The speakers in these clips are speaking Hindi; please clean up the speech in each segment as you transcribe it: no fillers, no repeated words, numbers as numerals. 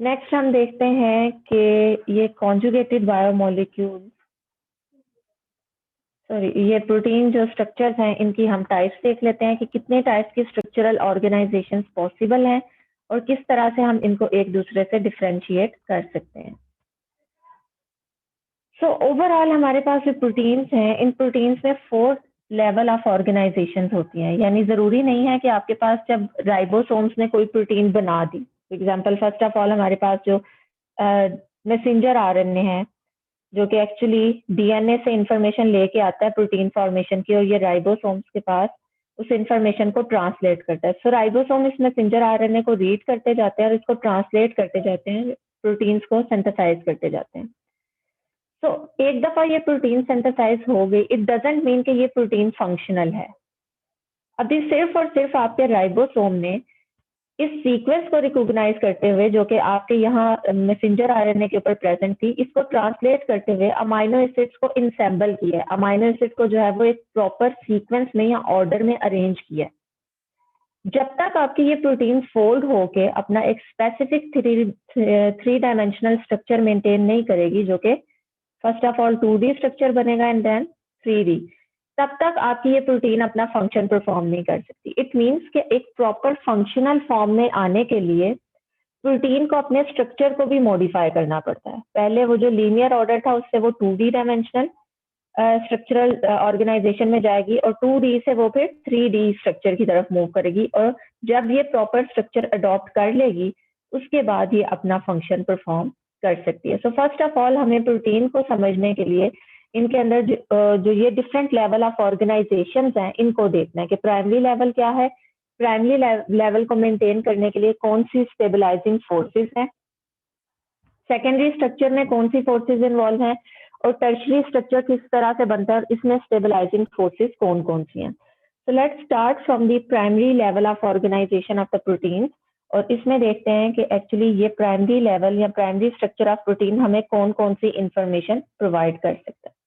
नेक्स्ट हम देखते हैं कि ये कॉन्जुगेटेड बायोमोलिक्यूल ये प्रोटीन जो स्ट्रक्चर्स हैं इनकी हम टाइप्स देख लेते हैं कि कितने टाइप्स की स्ट्रक्चरल ऑर्गेनाइजेशंस पॉसिबल हैं और किस तरह से हम इनको एक दूसरे से डिफरेंशिएट कर सकते हैं। ओवरऑल हमारे पास जो प्रोटीन्स हैं, इन प्रोटीन्स में 4 लेवल ऑफ ऑर्गेनाइजेशन होती हैं। यानी जरूरी नहीं है कि आपके पास जब राइबोसोम्स ने कोई प्रोटीन बना दी, एग्जाम्पल फर्स्ट ऑफ ऑल हमारे पास जो मैसेंजर आरएनए है जो कि एक्चुअली डीएनए से इंफॉर्मेशन लेके आता है प्रोटीन फॉर्मेशन की, और ये राइबोसोम्स के पास उस इंफॉर्मेशन को ट्रांसलेट करता है। राइबोसोम इस मैसेंजर आरएनए को रीड करते जाते हैं और इसको ट्रांसलेट करते जाते हैं, प्रोटीन्स को सिंथेसाइज करते जाते हैं। एक दफा ये प्रोटीन सिंथेसाइज हो गई, इट डजंट मीन कि ये प्रोटीन फंक्शनल है। अभी सिर्फ और सिर्फ आपके राइबोसोम ने इस सीक्वेंस को रिकॉग्नाइज करते हुए, जो कि आपके यहाँ मैसेंजर आरएनए के ऊपर प्रेजेंट थी, इसको ट्रांसलेट करते हुए अमाइनो एसिड्स को इंसेंबल किया है। अमाइनो एसिड को जो है वो एक प्रॉपर सीक्वेंस में या ऑर्डर में अरेंज किया है। जब तक आपकी ये प्रोटीन फोल्ड होके अपना एक specific three dimensional structure maintain नहीं करेगी, जो कि first of all 2D structure बनेगा एंड देन 3D, तब तक आपकी ये प्रोटीन अपना फंक्शन परफॉर्म नहीं कर सकती। इट मीन्स कि एक प्रॉपर फंक्शनल फॉर्म में आने के लिए प्रोटीन को अपने स्ट्रक्चर को भी मॉडिफाई करना पड़ता है। पहले वो जो लीनियर ऑर्डर था उससे वो 2D डायमेंशनल स्ट्रक्चरल ऑर्गेनाइजेशन में जाएगी और 2D से वो फिर 3D स्ट्रक्चर की तरफ मूव करेगी, और जब ये प्रॉपर स्ट्रक्चर अडॉप्ट कर लेगी उसके बाद ये अपना फंक्शन परफॉर्म कर सकती है। फर्स्ट ऑफ ऑल हमें प्रोटीन को समझने के लिए इनके अंदर जो ये डिफरेंट लेवल ऑफ ऑर्गेनाइजेशंस हैं इनको देखना है कि प्राइमरी लेवल क्या है, प्राइमरी लेवल को मेंटेन करने के लिए कौन सी स्टेबलाइजिंग फोर्सेस हैं, सेकेंडरी स्ट्रक्चर में कौन सी फोर्सेस इन्वॉल्व हैं, और टर्शरी स्ट्रक्चर किस तरह से बनता है और इसमें स्टेबलाइजिंग फोर्सेस कौन कौन सी हैं। Let's start from the primary level of organization of the protein, और इसमें देखते हैं कि एक्चुअली ये प्राइमरी लेवल या प्राइमरी स्ट्रक्चर ऑफ प्रोटीन हमें कौन कौन सी इंफॉर्मेशन प्रोवाइड कर सकता है।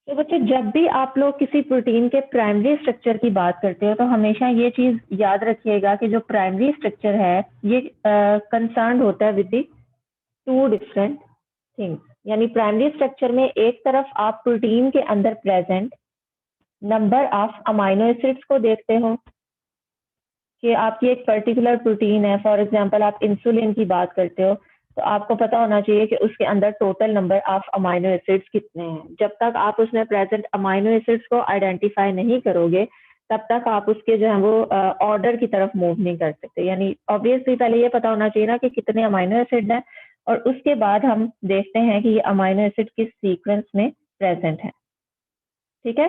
तो बच्चों, जब भी आप लोग किसी प्रोटीन के प्राइमरी स्ट्रक्चर की बात करते हो तो हमेशा ये चीज याद रखिएगा कि जो प्राइमरी स्ट्रक्चर है ये कंसर्न होता है विद द 2 डिफरेंट थिंग्स। यानी प्राइमरी स्ट्रक्चर में एक तरफ आप प्रोटीन के अंदर present number of amino acids को देखते हो कि आपकी एक पर्टिकुलर प्रोटीन है, फॉर एग्जांपल आप इंसुलिन की बात करते हो तो आपको पता होना चाहिए कि उसके अंदर total number of amino acids कितने हैं। जब तक आप उसमें प्रेजेंट अमाइनो एसिड्स को आइडेंटिफाई नहीं करोगे तब तक आप उसके जो है वो ऑर्डर की तरफ मूव नहीं कर सकते। यानी ऑब्वियसली पहले ये पता होना चाहिए ना कि कितने अमाइनो एसिड हैं, और उसके बाद हम देखते हैं कि ये अमाइनो एसिड किस सीक्वेंस में प्रेजेंट है। ठीक है,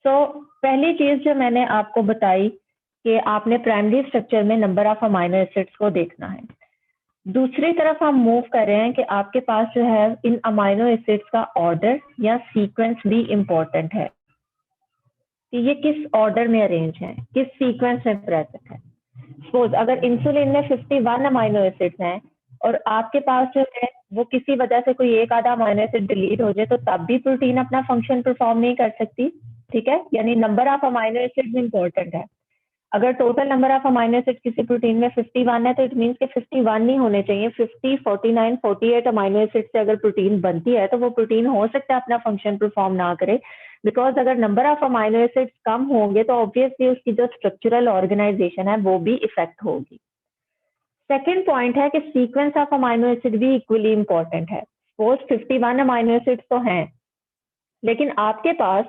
पहली चीज जो मैंने आपको बताई कि आपने प्राइमरी स्ट्रक्चर में नंबर ऑफ अमाइनो एसिड्स को देखना है। दूसरी तरफ हम मूव कर रहे हैं कि आपके पास जो है इन अमाइनो एसिड्स का ऑर्डर या सीक्वेंस भी इम्पोर्टेंट है कि ये किस ऑर्डर में अरेंज है, किस सीक्वेंस में प्रेजेंट है। सपोज अगर इंसुलिन में 51 अमाइनो एसिड्स हैं और आपके पास जो है वो किसी वजह से कोई एक आधा अमाइनो एसिड डिलीट हो जाए तो तब भी प्रोटीन अपना फंक्शन परफॉर्म नहीं कर सकती। ठीक है, यानी number of amino acids important है। अगर total number of amino acid किसी प्रोटीन में 51 है तो इट मीन्स के 51 नहीं होने चाहिए, 50, 49, 48 अमाइनो एसिड से अगर प्रोटीन बनती है तो वो प्रोटीन हो सकता है अपना फंक्शन परफॉर्म ना करे, बिकॉज अगर नंबर ऑफ अमाइनो एसिड कम होंगे तो ऑब्वियसली उसकी जो स्ट्रक्चरल ऑर्गेनाइजेशन है वो भी इफेक्ट होगी। सेकेंड पॉइंट है कि सीक्वेंस ऑफ अमाइनो एसिड भी इक्वली इंपॉर्टेंट है। सपोज 51 अमाइनो एसिड तो हैं, लेकिन आपके पास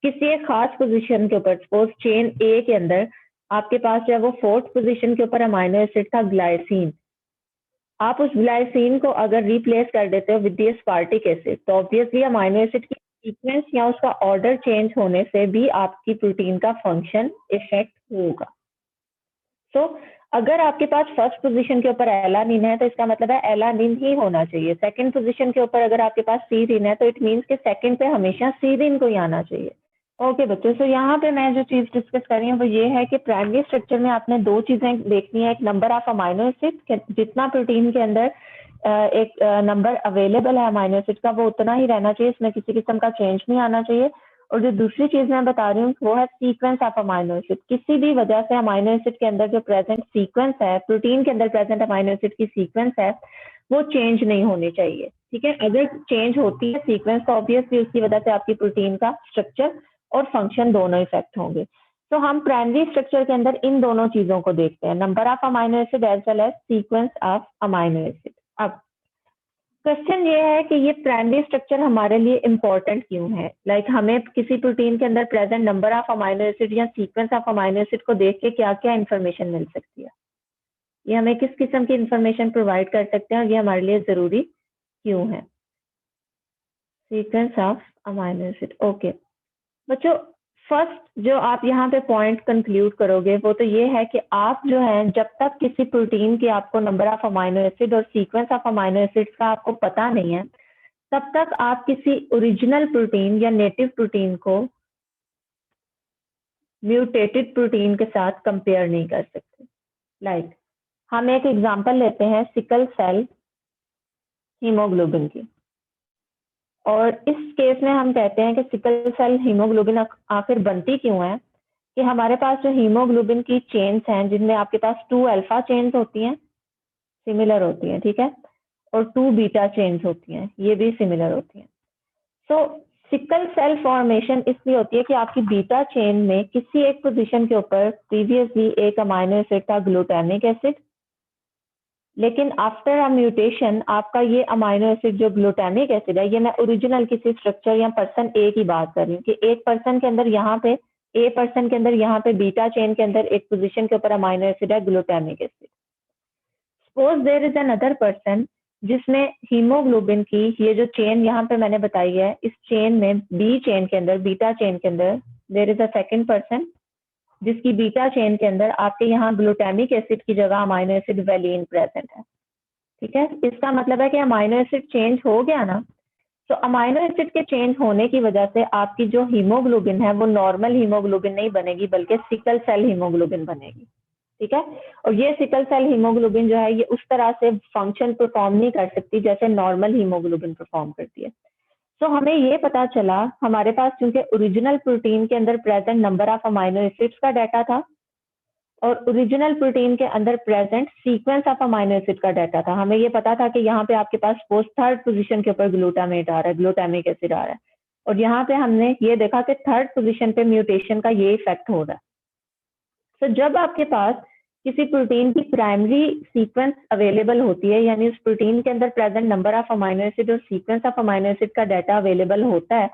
किसी एक खास पोजीशन के ऊपर, सपोज चेन ए के अंदर आपके पास जो है वो 4th पोजीशन के ऊपर अमाइनो एसिड था ग्लाइसिन। आप उस ग्लाइसिन को अगर रिप्लेस कर देते हो विद दी एस्पार्टिक एसिड तो ऑब्वियसली अमाइनो एसिड की सीक्वेंस या उसका ऑर्डर चेंज होने से भी आपकी प्रोटीन का फंक्शन इफेक्ट होगा। अगर आपके पास फर्स्ट पोजीशन के ऊपर एलानिन है तो इसका मतलब है एलानिन ही होना चाहिए। सेकंड पोजीशन के ऊपर अगर आपके पास सीरिन है तो इट मीन्स कि सेकंड पे हमेशा सीरिन को ही आना चाहिए। ओके बच्चों, यहाँ पे मैं जो चीज डिस्कस कर रही हूँ वो ये है कि प्राइमरी स्ट्रक्चर में आपने 2 चीजें देखनी है, एक नंबर ऑफ अमाइनो एसिड, जितना प्रोटीन के अंदर एक नंबर अवेलेबल है अमाइनो एसिड का वो उतना ही रहना चाहिए, इसमें किसी किस्म का चेंज नहीं आना चाहिए। और जो दूसरी चीज मैं बता रही हूँ वो है सीक्वेंस ऑफ अमाइनो एसिड। किसी भी वजह से अमाइनो एसिड के अंदर जो प्रेजेंट सीक्वेंस है, प्रोटीन के अंदर प्रेजेंट अमाइनो एसिड की सीक्वेंस है, वो चेंज नहीं होनी चाहिए। ठीक है, अगर चेंज होती है सीक्वेंस तो ऑब्वियसली उसकी वजह से आपकी प्रोटीन का स्ट्रक्चर और फंक्शन दोनों इफेक्ट होंगे। तो हम प्राइमरी स्ट्रक्चर के अंदर इन दोनों चीजों को देखते हैं, number of amino acid as well as sequence of amino acid. अब क्वेश्चन ये है कि ये प्राइमरी स्ट्रक्चर हमारे लिए इम्पोर्टेंट क्यों है? हमें किसी प्रोटीन के अंदर present number of amino acid या सीक्वेंस ऑफ अमाइनो एसिड को देख के क्या क्या इन्फॉर्मेशन मिल सकती है, ये हमें किस किस्म की इन्फॉर्मेशन प्रोवाइड कर सकते हैं और ये हमारे लिए जरूरी क्यों है? Sequence of amino acid. Okay बच्चों, फर्स्ट जो आप यहाँ पे पॉइंट कंक्लूड करोगे वो तो ये है कि आप जो है जब तक किसी प्रोटीन की आपको नंबर ऑफ अमाइनो एसिड और सीक्वेंस ऑफ अमाइनो एसिड्स का आपको पता नहीं है, तब तक आप किसी ओरिजिनल प्रोटीन या नेटिव प्रोटीन को म्यूटेटेड प्रोटीन के साथ कंपेयर नहीं कर सकते। हम एक एग्जांपल लेते हैं सिकल सेल हीमोग्लोबिन की, और इस केस में हम कहते हैं कि सिकल सेल हीमोग्लोबिन आखिर बनती क्यों है? कि हमारे पास जो हीमोग्लोबिन की चेन्स हैं जिनमें आपके पास 2 अल्फा चेन्स होती हैं, सिमिलर होती हैं, ठीक है, और 2 बीटा चेन्स होती हैं, ये भी सिमिलर होती हैं। तो सिकल सेल फॉर्मेशन इसलिए होती है कि आपकी बीटा चेन में किसी एक पोजीशन के ऊपर प्रीवियसली एक अमाइनो एसिड था ग्लूटामिक एसिड, लेकिन आफ्टर अ म्यूटेशन आपका ये अमाइनो एसिड जो ग्लूटामिक एसिड है, ये मैं ओरिजिनल किसी स्ट्रक्चर या पर्सन ए की बात कर रही हूँ कि एक पर्सन के अंदर यहाँ पे ए पर्सन के अंदर यहाँ पे बीटा चेन के अंदर एक पोजीशन के ऊपर अमाइनो एसिड है glutamic acid. Suppose there is another person जिसमें हीमोग्लोबिन की ये जो चेन यहाँ पे मैंने बताई है, इस चेन में बी चेन के अंदर, बीटा चेन के अंदर there is a second person जिसकी बीटा चेन के अंदर आपके यहाँ ग्लूटामिक एसिड की जगह अमाइनो एसिड वेलिन प्रेजेंट है। ठीक है, इसका मतलब है कि अमाइनो एसिड चेंज हो गया ना, तो अमाइनो एसिड के चेंज होने की वजह से आपकी जो हीमोग्लोबिन है वो नॉर्मल हीमोग्लोबिन नहीं बनेगी बल्कि सिकल सेल हीमोग्लोबिन बनेगी। ठीक है, और ये सिकल सेल हीमोग्लोबिन जो है ये उस तरह से फंक्शन परफॉर्म नहीं कर सकती जैसे नॉर्मल हीमोग्लोबिन परफॉर्म करती है। तो हमें ये पता चला हमारे पास क्योंकि ओरिजिनल प्रोटीन के अंदर present number of amino acids का डाटा था और ओरिजिनल प्रोटीन के अंदर present sequence of amino acid का डाटा था। हमें ये पता था कि यहाँ पे आपके पास पोस्ट थर्ड पोजीशन के ऊपर ग्लूटामेट आ रहा है, ग्लूटामिक एसिड आ रहा है, और यहाँ पे हमने ये देखा कि थर्ड पोजीशन पे म्यूटेशन का ये इफेक्ट हो रहा है। तो जब आपके पास किसी प्रोटीन की प्राइमरी सीक्वेंस अवेलेबल होती है, यानी उस प्रोटीन के अंदर present number of amino acid और सीक्वेंस ऑफ अमाइनो एसिड का डाटा अवेलेबल होता है,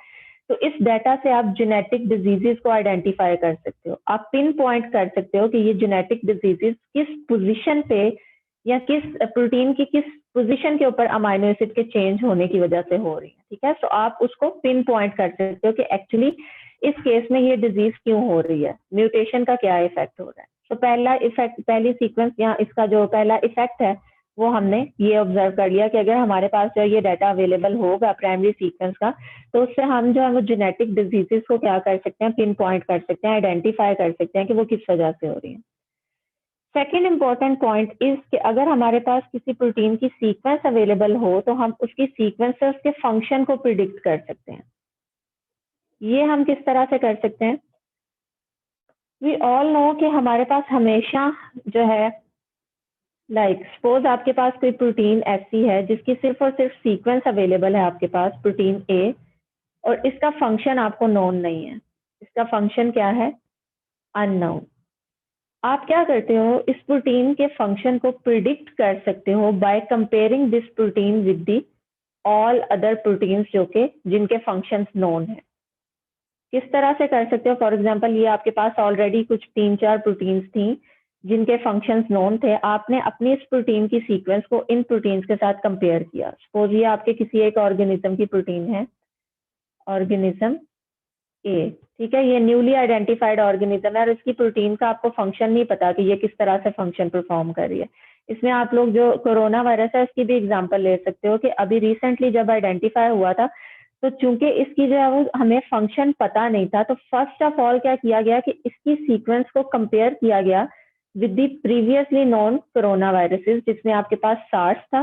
तो इस डाटा से आप जेनेटिक डिजीजेस को आइडेंटिफाई कर सकते हो। आप पिन पॉइंट कर सकते हो कि ये जेनेटिक डिजीजेस किस पोजीशन पे या किस प्रोटीन की किस पोजीशन के ऊपर अमाइनो एसिड के चेंज होने की वजह से हो रही है। ठीक है, तो आप उसको पिन पॉइंट कर सकते हो कि एक्चुअली इस केस में ये डिजीज क्यों हो रही है, म्यूटेशन का क्या इफेक्ट हो रहा है। तो पहला इफेक्ट, पहली सीक्वेंस यहाँ इसका जो पहला इफेक्ट है वो हमने ये ऑब्जर्व कर लिया कि अगर हमारे पास जो ये डाटा अवेलेबल होगा प्राइमरी सीक्वेंस का, तो उससे हम जो है वो जेनेटिक डिजीजेस को क्या कर सकते हैं, पिन पॉइंट कर सकते हैं, आइडेंटिफाई कर सकते हैं कि वो किस वजह से हो रही है। सेकेंड इंपॉर्टेंट पॉइंट इज कि अगर हमारे पास किसी प्रोटीन की सीक्वेंस अवेलेबल हो तो हम उसकी सीक्वेंस से उसके फंक्शन को प्रिडिक्ट कर सकते हैं। ये हम किस तरह से कर सकते हैं? वी ऑल नो कि हमारे पास हमेशा जो है सपोज आपके पास कोई प्रोटीन ऐसी है जिसकी सिर्फ और सिर्फ सीक्वेंस अवेलेबल है आपके पास, प्रोटीन ए, और इसका फंक्शन आपको नोन नहीं है। इसका फंक्शन क्या है? अननोन। आप क्या करते हो, इस प्रोटीन के फंक्शन को प्रिडिक्ट कर सकते हो by comparing this protein with the all other proteins जो के जिनके फंक्शंस नोन है। किस तरह से कर सकते हो? फॉर एग्जांपल ये आपके पास ऑलरेडी कुछ 3-4 प्रोटीन्स थी जिनके फंक्शंस नोन थे, आपने अपनी इस प्रोटीन की सीक्वेंस को इन प्रोटीन्स के साथ कंपेयर किया। सपोज ये आपके किसी एक ऑर्गेनिज्म की प्रोटीन है, ऑर्गेनिज्म ए, ठीक है, ये न्यूली आइडेंटिफाइड ऑर्गेनिज्म है और इसकी प्रोटीन का आपको फंक्शन नहीं पता कि ये किस तरह से फंक्शन परफॉर्म कर रही है। इसमें आप लोग जो कोरोना वायरस है उसकी भी एग्जांपल ले सकते हो कि अभी रिसेंटली जब आइडेंटिफाई हुआ था, तो चूंकि इसकी जो है वो हमें फंक्शन पता नहीं था, तो फर्स्ट ऑफ ऑल क्या किया गया कि इसकी सीक्वेंस को कंपेयर किया गया with the previously known corona viruses, जिसमें आपके पास सार्स था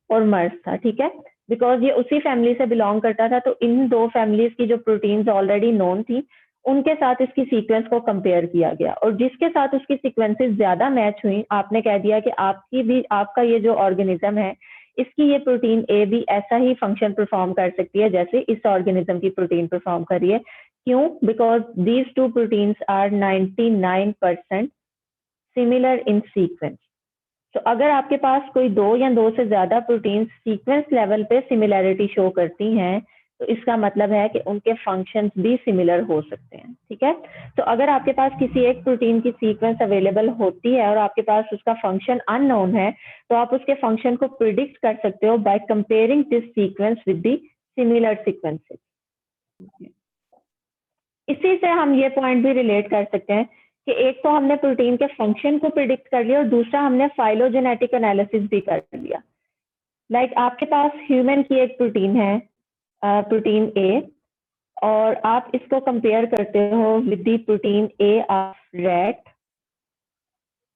और मर्स था। ठीक है, बिकॉज ये उसी फैमिली से बिलोंग करता था, तो इन दो फैमिलीज की जो प्रोटीन्स ऑलरेडी नोन थी उनके साथ इसकी सीक्वेंस को कंपेयर किया गया, और जिसके साथ उसकी सीक्वेंसेस ज्यादा मैच हुई, आपने कह दिया कि आपका ये जो ऑर्गेनिज्म है इसकी ये प्रोटीन ए भी ऐसा ही फंक्शन परफॉर्म कर सकती है जैसे इस ऑर्गेनिज्म की प्रोटीन परफॉर्म कर रही है। क्यों? Because these two proteins are 99% similar in sequence. तो अगर आपके पास कोई दो या दो से ज्यादा प्रोटीन सीक्वेंस लेवल पे सिमिलैरिटी शो करती हैं, तो इसका मतलब है कि उनके फंक्शंस भी सिमिलर हो सकते हैं। ठीक है, तो अगर आपके पास किसी एक प्रोटीन की सीक्वेंस अवेलेबल होती है और आपके पास उसका फंक्शन अननोन है, तो आप उसके फंक्शन को प्रिडिक्ट कर सकते हो by comparing this sequence with the similar sequences. इसी से हम ये पॉइंट भी रिलेट कर सकते हैं कि एक तो हमने प्रोटीन के फंक्शन को प्रिडिक्ट कर लिया और दूसरा हमने फाइलोजेनेटिक एनालिसिस भी कर लिया। लाइक आपके पास ह्यूमन की एक प्रोटीन है, प्रोटीन ए, और आप इसको कंपेयर करते हो with the protein A of rat,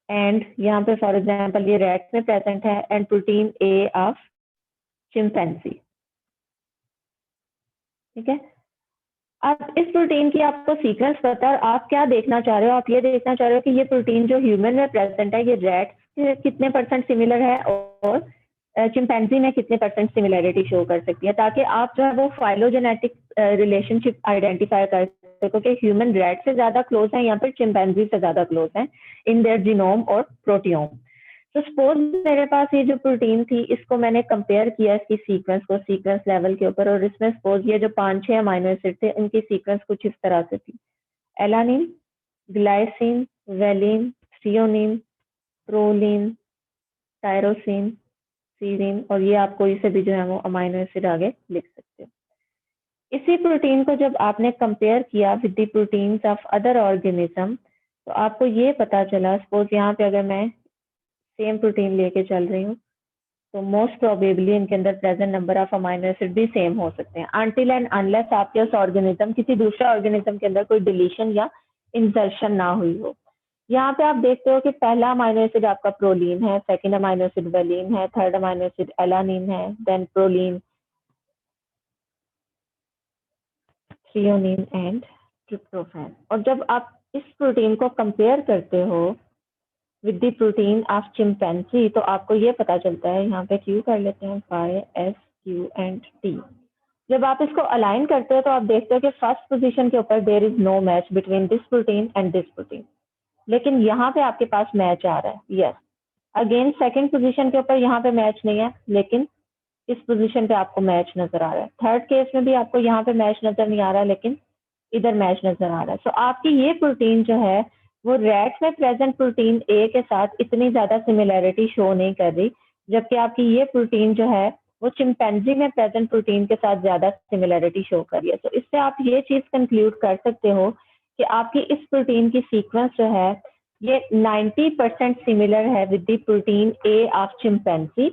and यहाँ पे फॉर एग्जांपल ये रैट में प्रेजेंट है, and protein A of chimpanzee. ठीक है, अब इस प्रोटीन की आपको सीक्वेंस पता है और आप क्या देखना चाह रहे हो, आप ये देखना चाह रहे हो कि ये प्रोटीन जो ह्यूमन में प्रेजेंट है ये रैट से कितने % सिमिलर है और चिंपैंजी में कितने % सिमिलैरिटी शो कर सकती है, ताकि आप जो है वो फाइलोजेनेटिक रिलेशनशिप आइडेंटिफाई कर सको कि ह्यूमन रैट से ज्यादा क्लोज है या फिर चिंपैंजी से ज्यादा क्लोज है इन देयर जीनोम और प्रोटियोम। तो सपोज मेरे पास ये जो प्रोटीन थी इसको मैंने कंपेयर किया इसकी सीक्वेंस को सीक्वेंस लेवल के ऊपर, और इसमें सपोज ये जो 5-6 अमाइनो एसिड थे इनकी सीक्वेंस कुछ इस तरह से थी: alanine, glycine, valine, threonine, proline, tyrosine, सीरिन, और ये आप कोई से भी जो है वो अमाइनो एसिड आगे लिख सकते हो। इसी प्रोटीन को जब आपने कंपेयर किया with the proteins of other organism, तो आपको ये पता चला, सपोज यहाँ पे अगर मैं सेम प्रोटीन लेके चल रही हूँ, तो मोस्ट प्रोबेबली इनके अंदर present number of amino acid भी सेम हो सकते हैं, अनटिल एंड अनलेस आपके उस ऑर्गेनिज्म किसी दूसरे ऑर्गेनिज्म के अंदर कोई डिलीशन या इंसर्शन ना हुई हो। यहाँ पे आप देखते हो कि पहला अमाइनो एसिड आपका प्रोलीन है, सेकंड अमाइनो एसिड वेलिन है, थर्ड अमाइनो एसिड एलानिन है, then proline, threonine and tryptophan. और जब आप इस प्रोटीन को कंपेयर करते हो with the protein of chimpanzee, तो आपको ये पता चलता है, यहाँ पे क्यू कर लेते हैं, phi S Q and T. जब आप इसको अलाइन करते हो तो आप देखते हो कि फर्स्ट पोजीशन के ऊपर there is no match between this protein and this protein, लेकिन यहाँ पे आपके पास मैच आ रहा है। यस, अगेन सेकंड पोजीशन के ऊपर यहाँ पे मैच नहीं है, लेकिन इस पोजीशन पे आपको मैच नजर आ रहा है। थर्ड केस में भी आपको यहाँ पे मैच नजर नहीं आ रहा, लेकिन इधर मैच नजर आ रहा है। तो आपकी ये प्रोटीन जो है वो रैट में प्रेजेंट प्रोटीन ए के साथ इतनी ज्यादा सिमिलैरिटी शो नहीं कर रही, जबकि आपकी ये प्रोटीन जो है वो चिंपैंजी में प्रेजेंट प्रोटीन के साथ ज्यादा सिमिलैरिटी शो कर रही है। तो इससे आप ये चीज कंक्लूड कर सकते हो कि आपकी इस प्रोटीन की सीक्वेंस जो है ये 90% सिमिलर है with the protein A of chimpanzee,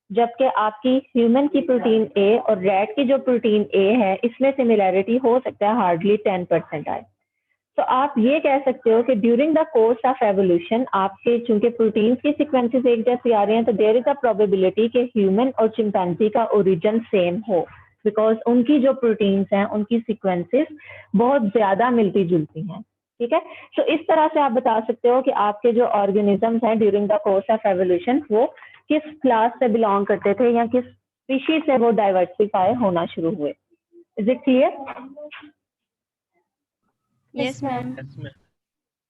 जबकि आपकी ह्यूमन की प्रोटीन ए और रैट की जो प्रोटीन ए है इसमें सिमिलैरिटी हो सकता है हार्डली 10% आए। तो आप ये कह सकते हो कि during the course of evolution आपके चूंकि प्रोटीन्स की सीक्वेंसेस एक जैसी आ रही हैं, तो देयर इज अ प्रोबेबिलिटी कि ह्यूमन और चिंपैंजी का ओरिजिन सेम हो, बिकॉज उनकी जो प्रोटीन्स हैं उनकी सीक्वेंसेस बहुत ज्यादा मिलती जुलती हैं। ठीक है, तो इस तरह से आप बता सकते हो कि आपके जो ऑर्गेनिजम्स हैं during the course of evolution वो किस क्लास से बिलोंग करते थे या किस स्पीशीज से वो डाइवर्सिफाई होना शुरू हुए। Is it clear? Yes ma'am.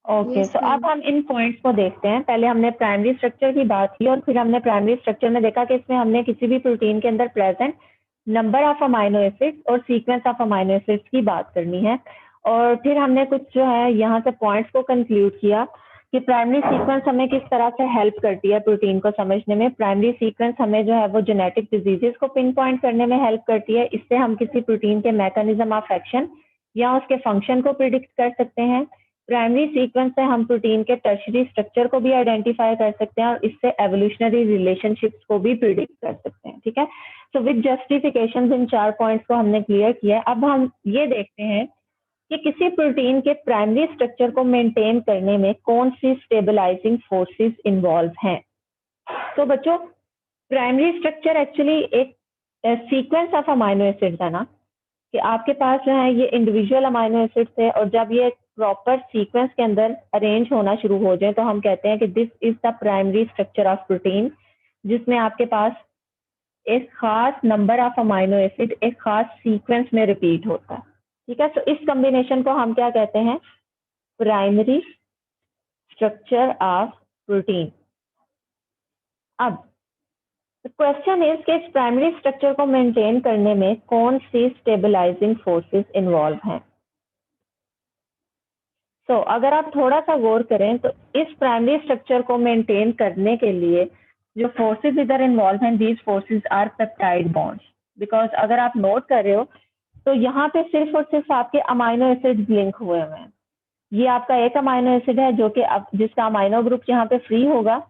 Okay, तो अब हम इन पॉइंट्स को देखते हैं। पहले हमने प्राइमरी स्ट्रक्चर की बात की और फिर हमने प्राइमरी स्ट्रक्चर में देखा कि इसमें हमने किसी भी प्रोटीन के अंदर present number of amino acids और सीक्वेंस ऑफ अमाइनो एसिड्स की बात करनी है। और फिर हमने कुछ जो है यहाँ से पॉइंट्स को कंक्लूड किया कि प्राइमरी सीक्वेंस हमें किस तरह से हेल्प करती है प्रोटीन को समझने में। प्राइमरी सीक्वेंस हमें जो है वो जेनेटिक डिजीजेस को पिन पॉइंट करने में हेल्प करती है। इससे हम किसी प्रोटीन के मैकेनिज्म ऑफ एक्शन या उसके फंक्शन को प्रिडिक्ट कर सकते हैं। प्राइमरी सीक्वेंस से हम प्रोटीन के टर्शरी स्ट्रक्चर को भी आइडेंटिफाई कर सकते हैं और इससे एवोल्यूशनरी रिलेशनशिप्स को भी प्रिडिक्ट कर सकते हैं। ठीक है, so with justification in 4 points को हमने क्लियर किया। अब हम ये देखते हैं कि किसी प्रोटीन के प्राइमरी स्ट्रक्चर को मेंटेन करने में कौन सी स्टेबलाइजिंग फोर्सेस इन्वॉल्व हैं। तो बच्चों, प्राइमरी स्ट्रक्चर एक्चुअली एक सीक्वेंस ऑफ अमाइनो एसिड्स है ना, कि आपके पास जो है ये इंडिविजुअल अमाइनो एसिड्स है, और जब ये प्रॉपर सीक्वेंस के अंदर अरेंज होना शुरू हो जाए तो हम कहते हैं कि this is the primary structure of protein, जिसमें आपके पास एक खास नंबर ऑफ अमाइनो एसिड एक खास सीक्वेंस में रिपीट होता है। ठीक है, तो इस कॉम्बिनेशन को हम क्या कहते हैं? Primary structure of protein. अब क्वेश्चन इज कि इस प्राइमरी स्ट्रक्चर को मेंटेन करने में कौन सी स्टेबलाइजिंग फोर्सेस इन्वॉल्व हैं? तो अगर आप थोड़ा सा गौर करें तो इस प्राइमरी स्ट्रक्चर को मेंटेन करने के लिए जो फोर्सेस इधर इन्वॉल्व हैं, these forces are peptide bonds. Because अगर आप नोट कर रहे हो तो यहाँ पे सिर्फ और सिर्फ आपके अमाइनो एसिड लिंक हुए हुए हैं। ये आपका एक अमाइनो एसिड है जो कि जिसका अमाइनो ग्रुप यहाँ पे फ्री होगा,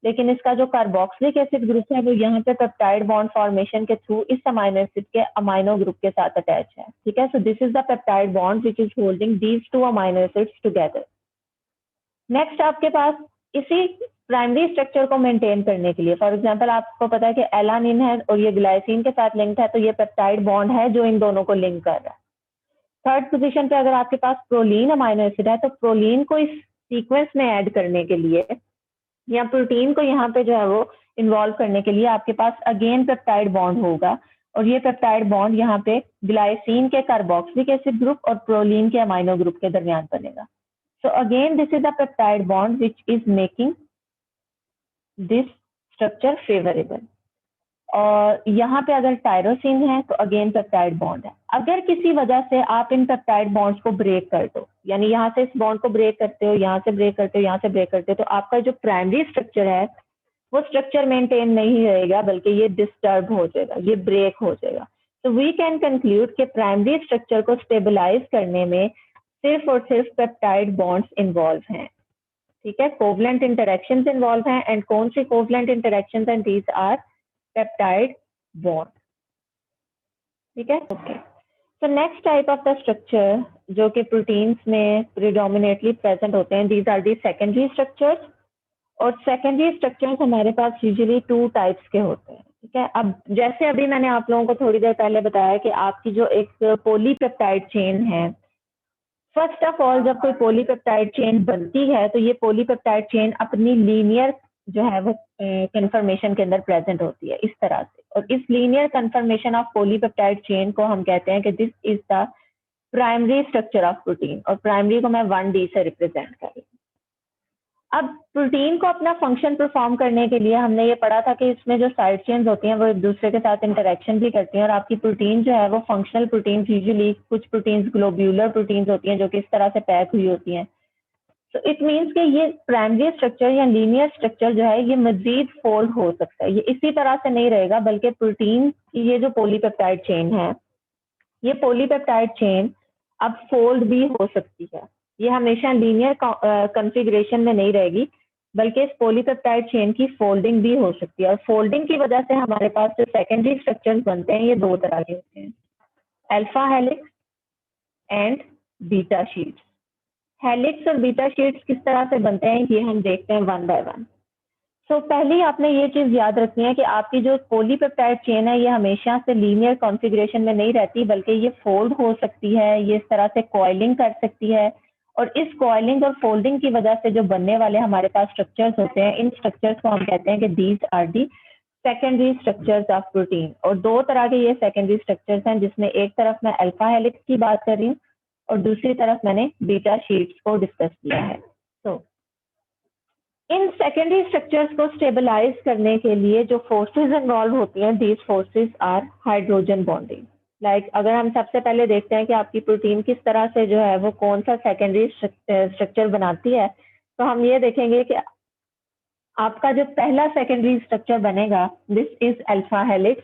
लेकिन इसका जो कार्बोक्सिलिक एसिड ग्रुप है वो यहाँ पे पेप्टाइड बॉन्ड फॉर्मेशन के थ्रू इस अमाइनो एसिड के अमाइनो ग्रुप के साथ अटैच है। ठीक है, सो this is the peptide bond which is holding these two amino acids together. Next आपके पास इसी प्राइमरी स्ट्रक्चर को मेंटेन करने के लिए, फॉर एग्जांपल आपको पता है कि एलानिन है और ये ग्लाइसिन के साथ लिंक्ड है, तो ये पेप्टाइड बॉन्ड है जो इन दोनों को लिंक कर रहा है। थर्ड पोजीशन पे अगर आपके पास प्रोलीन अमाइनो एसिड है, तो प्रोलीन को इस सीक्वेंस में ऐड करने के लिए या प्रोटीन को यहाँ पे जो है वो इन्वॉल्व करने के लिए आपके पास अगेन पेप्टाइड बॉन्ड होगा, और ये पेप्टाइड बॉन्ड यहाँ पे ग्लाइसिन के कार्बोक्सिलिक एसिड ग्रुप और प्रोलीन के अमाइनो ग्रुप के दरमियान बनेगा। So again this is the peptide bond which is making this structure favourable. और यहाँ पे अगर टायरोसिन है तो अगेन पेप्टाइड बॉन्ड है। अगर किसी वजह से आप इन पेप्टाइड बॉन्ड्स को ब्रेक कर दो, यानी यहाँ से इस बॉन्ड को ब्रेक करते हो, यहाँ से ब्रेक करते हो, यहाँ से ब्रेक करते हो, तो आपका जो प्राइमरी स्ट्रक्चर है वो स्ट्रक्चर मेंटेन नहीं रहेगा, बल्कि ये डिस्टर्ब हो जाएगा, ये ब्रेक हो जाएगा। तो वी कैन कंक्लूड कि प्राइमरी स्ट्रक्चर को स्टेबलाइज करने में सिर्फ और सिर्फ पेप्टाइड बॉन्ड्स इन्वॉल्व हैं। ठीक है, कोवलेंट इंटरेक्शंस इन्वॉल्व हैं, एंड कौन सी covalent interactions and these are peptide bond. ठीक है, ओके। तो next type of the structure जो कि प्रोटीन्स में प्रिडोमिनेटली प्रेजेंट होते हैं, these are the secondary structures. और सेकेंडरी स्ट्रक्चर्स हमारे पास यूजुअली टू टाइप्स के होते हैं। ठीक है, अब जैसे अभी मैंने आप लोगों को थोड़ी देर पहले बताया कि आपकी जो एक पॉलीपेप्टाइड चेन है, फर्स्ट ऑफ ऑल जब कोई पॉलीपेप्टाइड चेन बनती है तो ये पॉलीपेप्टाइड चेन अपनी लीनियर जो है वो कन्फर्मेशन के अंदर प्रेजेंट होती है इस तरह से, और इस linear confirmation of polypeptide chain को हम कहते हैं कि this is the primary structure of protein, और प्राइमरी को मैं 1D से रिप्रेजेंट कर रही हूँ। अब प्रोटीन को अपना फंक्शन परफॉर्म करने के लिए हमने ये पढ़ा था कि इसमें जो साइड चेन्स होती हैं वो एक दूसरे के साथ इंटरेक्शन भी करती हैं, और आपकी प्रोटीन जो है वो फंक्शनल प्रोटीन, यूजुअली कुछ प्रोटीन्स ग्लोब्यूलर प्रोटीन्स होती हैं जो कि इस तरह से पैक हुई होती हैं। तो इट मीन्स कि ये प्राइमरी स्ट्रक्चर या लीनियर स्ट्रक्चर जो है ये मजीद फोल्ड हो सकता है, ये इसी तरह से नहीं रहेगा, बल्कि प्रोटीन की ये जो पॉलीपेप्टाइड चेन है, ये पॉलीपेप्टाइड चेन अब फोल्ड भी हो सकती है। ये हमेशा लीनियर कॉन्फ़िगरेशन में नहीं रहेगी, बल्कि इस पॉलीपेप्टाइड चेन की फोल्डिंग भी हो सकती है। और फोल्डिंग की वजह से हमारे पास जो सेकेंडरी स्ट्रक्चर्स बनते हैं ये दो तरह के होते हैं, alpha helix and beta sheets. Helix और बीटा शीट्स किस तरह से बनते हैं ये हम देखते हैं वन बाय वन। तो पहले ही आपने ये चीज याद रखनी है कि आपकी जो पॉलीपेप्टाइड चेन है ये हमेशा से लीनियर कॉन्फ़िगरेशन में नहीं रहती, बल्कि ये फोल्ड हो सकती है, ये इस तरह से कॉइलिंग कर सकती है, और इस कॉइलिंग और फोल्डिंग की वजह से जो बनने वाले हमारे पास स्ट्रक्चर्स होते हैं, इन स्ट्रक्चर्स को हम कहते हैं कि these are the secondary structures of protein. और दो तरह के ये सेकेंडरी स्ट्रक्चर्स हैं, जिसमें एक तरफ मैं अल्फा हेलिक्स की बात कर रही हूँ और दूसरी तरफ मैंने बीटा शीट्स को डिस्कस किया है। तो इन सेकेंडरी स्ट्रक्चर्स को स्टेबलाइज करने के लिए जो फोर्सेस इन्वॉल्व होती हैं, these forces are hydrogen bonding. Like अगर हम सबसे पहले देखते हैं कि आपकी प्रोटीन किस तरह से जो है वो कौन सा सेकेंडरी स्ट्रक्चर बनाती है, तो हम ये देखेंगे कि आपका जो पहला सेकेंडरी स्ट्रक्चर बनेगा दिस इज अल्फा हेलिक्स,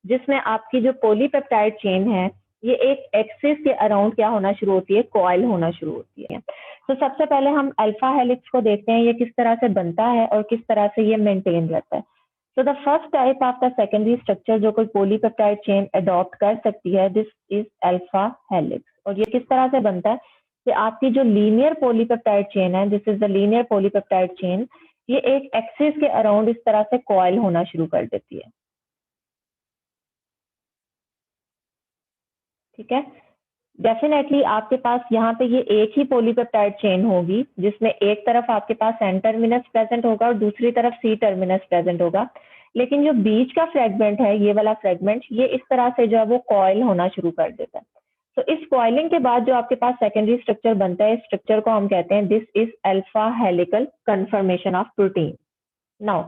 जिसमें आपकी जो पॉलीपेप्टाइड चेन है ये एक एक्सिस के अराउंड क्या होना शुरू होती है, कॉइल होना शुरू होती है। तो सबसे पहले हम अल्फा हेलिक्स को देखते हैं ये किस तरह से बनता है और किस तरह से ये मेंटेन रहता है। तो the first type of the secondary structure जो कोई पॉलीपेप्टाइड चेन अडॉप्ट कर सकती है, दिस इज अल्फा हेलिक्स। और ये किस तरह से बनता है कि आपकी जो लीनियर पॉलीपेप्टाइड चेन है, this is the linear polypeptide chain, ये एक एक्सिस के अराउंड इस तरह से कॉइल होना शुरू कर देती है। ठीक है। डेफिनेटली आपके पास यहाँ पे ये एक ही पॉलीपेप्टाइड चेन होगी जिसमें एक तरफ आपके पास एन टर्मिनस प्रेजेंट होगा और दूसरी तरफ सी टर्मिनस प्रेजेंट होगा, लेकिन जो बीच का फ्रेगमेंट है, ये वाला फ्रेगमेंट, ये इस तरह से जो है वो कॉइल होना शुरू कर देता है। तो इस कॉइलिंग के बाद जो आपके पास सेकेंडरी स्ट्रक्चर बनता है, इस स्ट्रक्चर को हम कहते हैं this is alpha helical confirmation of protein. Now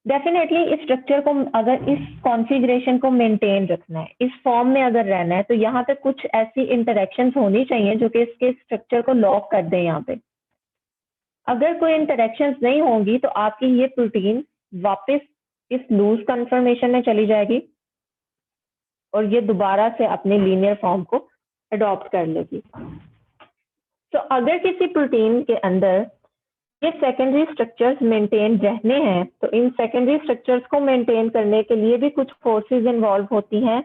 definitely इस स्ट्रक्चर को, अगर इस कॉन्फ़िगरेशन को मेंटेन रखना है, इस फॉर्म में अगर रहना है, तो यहाँ पे कुछ ऐसी इंटरेक्शंस होनी चाहिए जो कि इसके स्ट्रक्चर को लॉक कर दें। यहाँ पे अगर कोई इंटरेक्शंस नहीं होंगी तो आपकी ये प्रोटीन वापस इस लूज कन्फर्मेशन में चली जाएगी और ये दोबारा से अपने लीनियर फॉर्म को अडॉप्ट कर लेगी। तो अगर किसी प्रोटीन के अंदर ये सेकेंडरी स्ट्रक्चर्स मेंटेन रहने हैं, तो इन सेकेंडरी स्ट्रक्चर्स को मेंटेन करने के लिए भी कुछ फोर्सेस इन्वॉल्व होती हैं,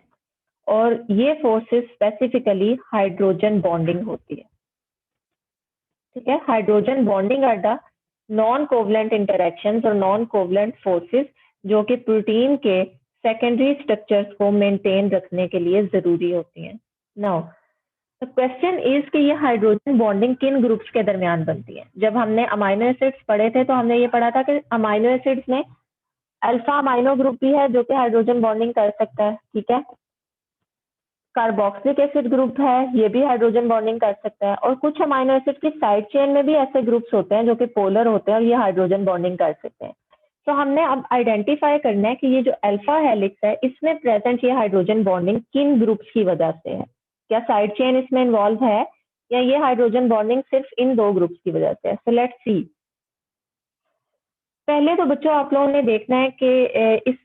और ये फोर्सेस स्पेसिफिकली हाइड्रोजन बॉन्डिंग होती है। ठीक है, hydrogen bonding are the non covalent interactions और नॉन कोवलेंट फोर्सेस जो कि प्रोटीन के सेकेंडरी स्ट्रक्चर्स को मेंटेन रखने के लिए जरूरी होती हैं। नाउ द क्वेश्चन इज कि ये हाइड्रोजन बॉन्डिंग किन ग्रुप्स के दरमियान बनती है। जब हमने अमाइनो एसिड्स पढ़े थे तो हमने ये पढ़ा था कि अमाइनो एसिड्स में अल्फा अमाइनो ग्रुप भी है जो कि हाइड्रोजन बॉन्डिंग कर सकता है। ठीक है, कार्बोक्सिलिक एसिड ग्रुप है, ये भी हाइड्रोजन बॉन्डिंग कर सकता है, और कुछ अमाइनो एसिड की साइड चेन में भी ऐसे ग्रुप्स होते हैं जो कि पोलर होते हैं और ये हाइड्रोजन बॉन्डिंग कर सकते हैं। तो हमने अब आइडेंटिफाई करना है कि ये जो अल्फा हेलिक्स है, इसमें प्रेजेंट ये हाइड्रोजन बॉन्डिंग किन ग्रुप्स की वजह से है। क्या साइड चेन इसमें इन्वॉल्व है या ये हाइड्रोजन बॉन्डिंग सिर्फ इन दो ग्रुप्स की वजह से है। So let's see. पहले तो बच्चों आप लोगों ने देखना है कि इस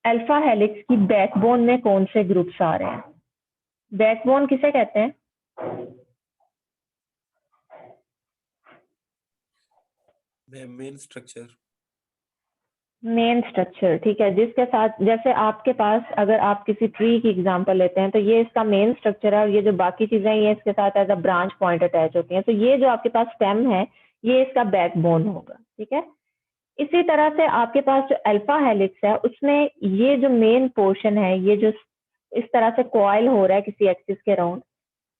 अल्फा हेलिक्स की बैकबोन में कौन से ग्रुप्स आ रहे हैं। बैकबोन किसे कहते हैं? Main structure. मेन स्ट्रक्चर, ठीक है, जिसके साथ, जैसे आपके पास अगर आप किसी ट्री की एग्जांपल लेते हैं तो ये इसका मेन स्ट्रक्चर है और ये जो बाकी चीजें ये इसके साथ as a branch point attach होती हैं। तो ये जो आपके पास स्टेम है ये इसका बैकबोन होगा। ठीक है, इसी तरह से आपके पास जो अल्फा हेलिक्स है उसमें ये जो मेन पोर्शन है, ये जो इस तरह से कॉइल हो रहा है किसी एक्सिस के राउंड,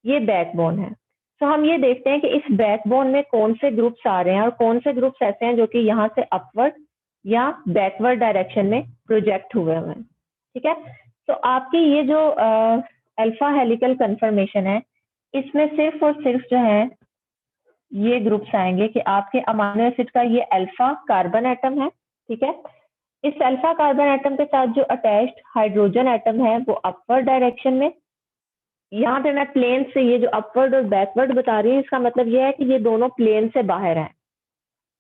ये बैकबोन है। तो हम ये देखते हैं कि इस बैकबोन में कौन से ग्रुप्स आ रहे हैं और कौन से ग्रुप्स ऐसे हैं जो कि यहाँ से अपवर्ड या बैकवर्ड डायरेक्शन में प्रोजेक्ट हुए हुए हैं। ठीक है, तो आपकी ये जो अल्फा हेलिकल कन्फर्मेशन है, इसमें सिर्फ और सिर्फ जो है ये ग्रुप्स आएंगे कि आपके अमाइनो एसिड का ये अल्फा कार्बन एटम है। ठीक है, इस अल्फा कार्बन एटम के साथ जो अटैच्ड हाइड्रोजन एटम है वो अपवर्ड डायरेक्शन में, यहाँ पे मैं प्लेन से ये जो अपवर्ड और बैकवर्ड बता रही हूँ, इसका मतलब ये है कि ये दोनों प्लेन से बाहर हैं।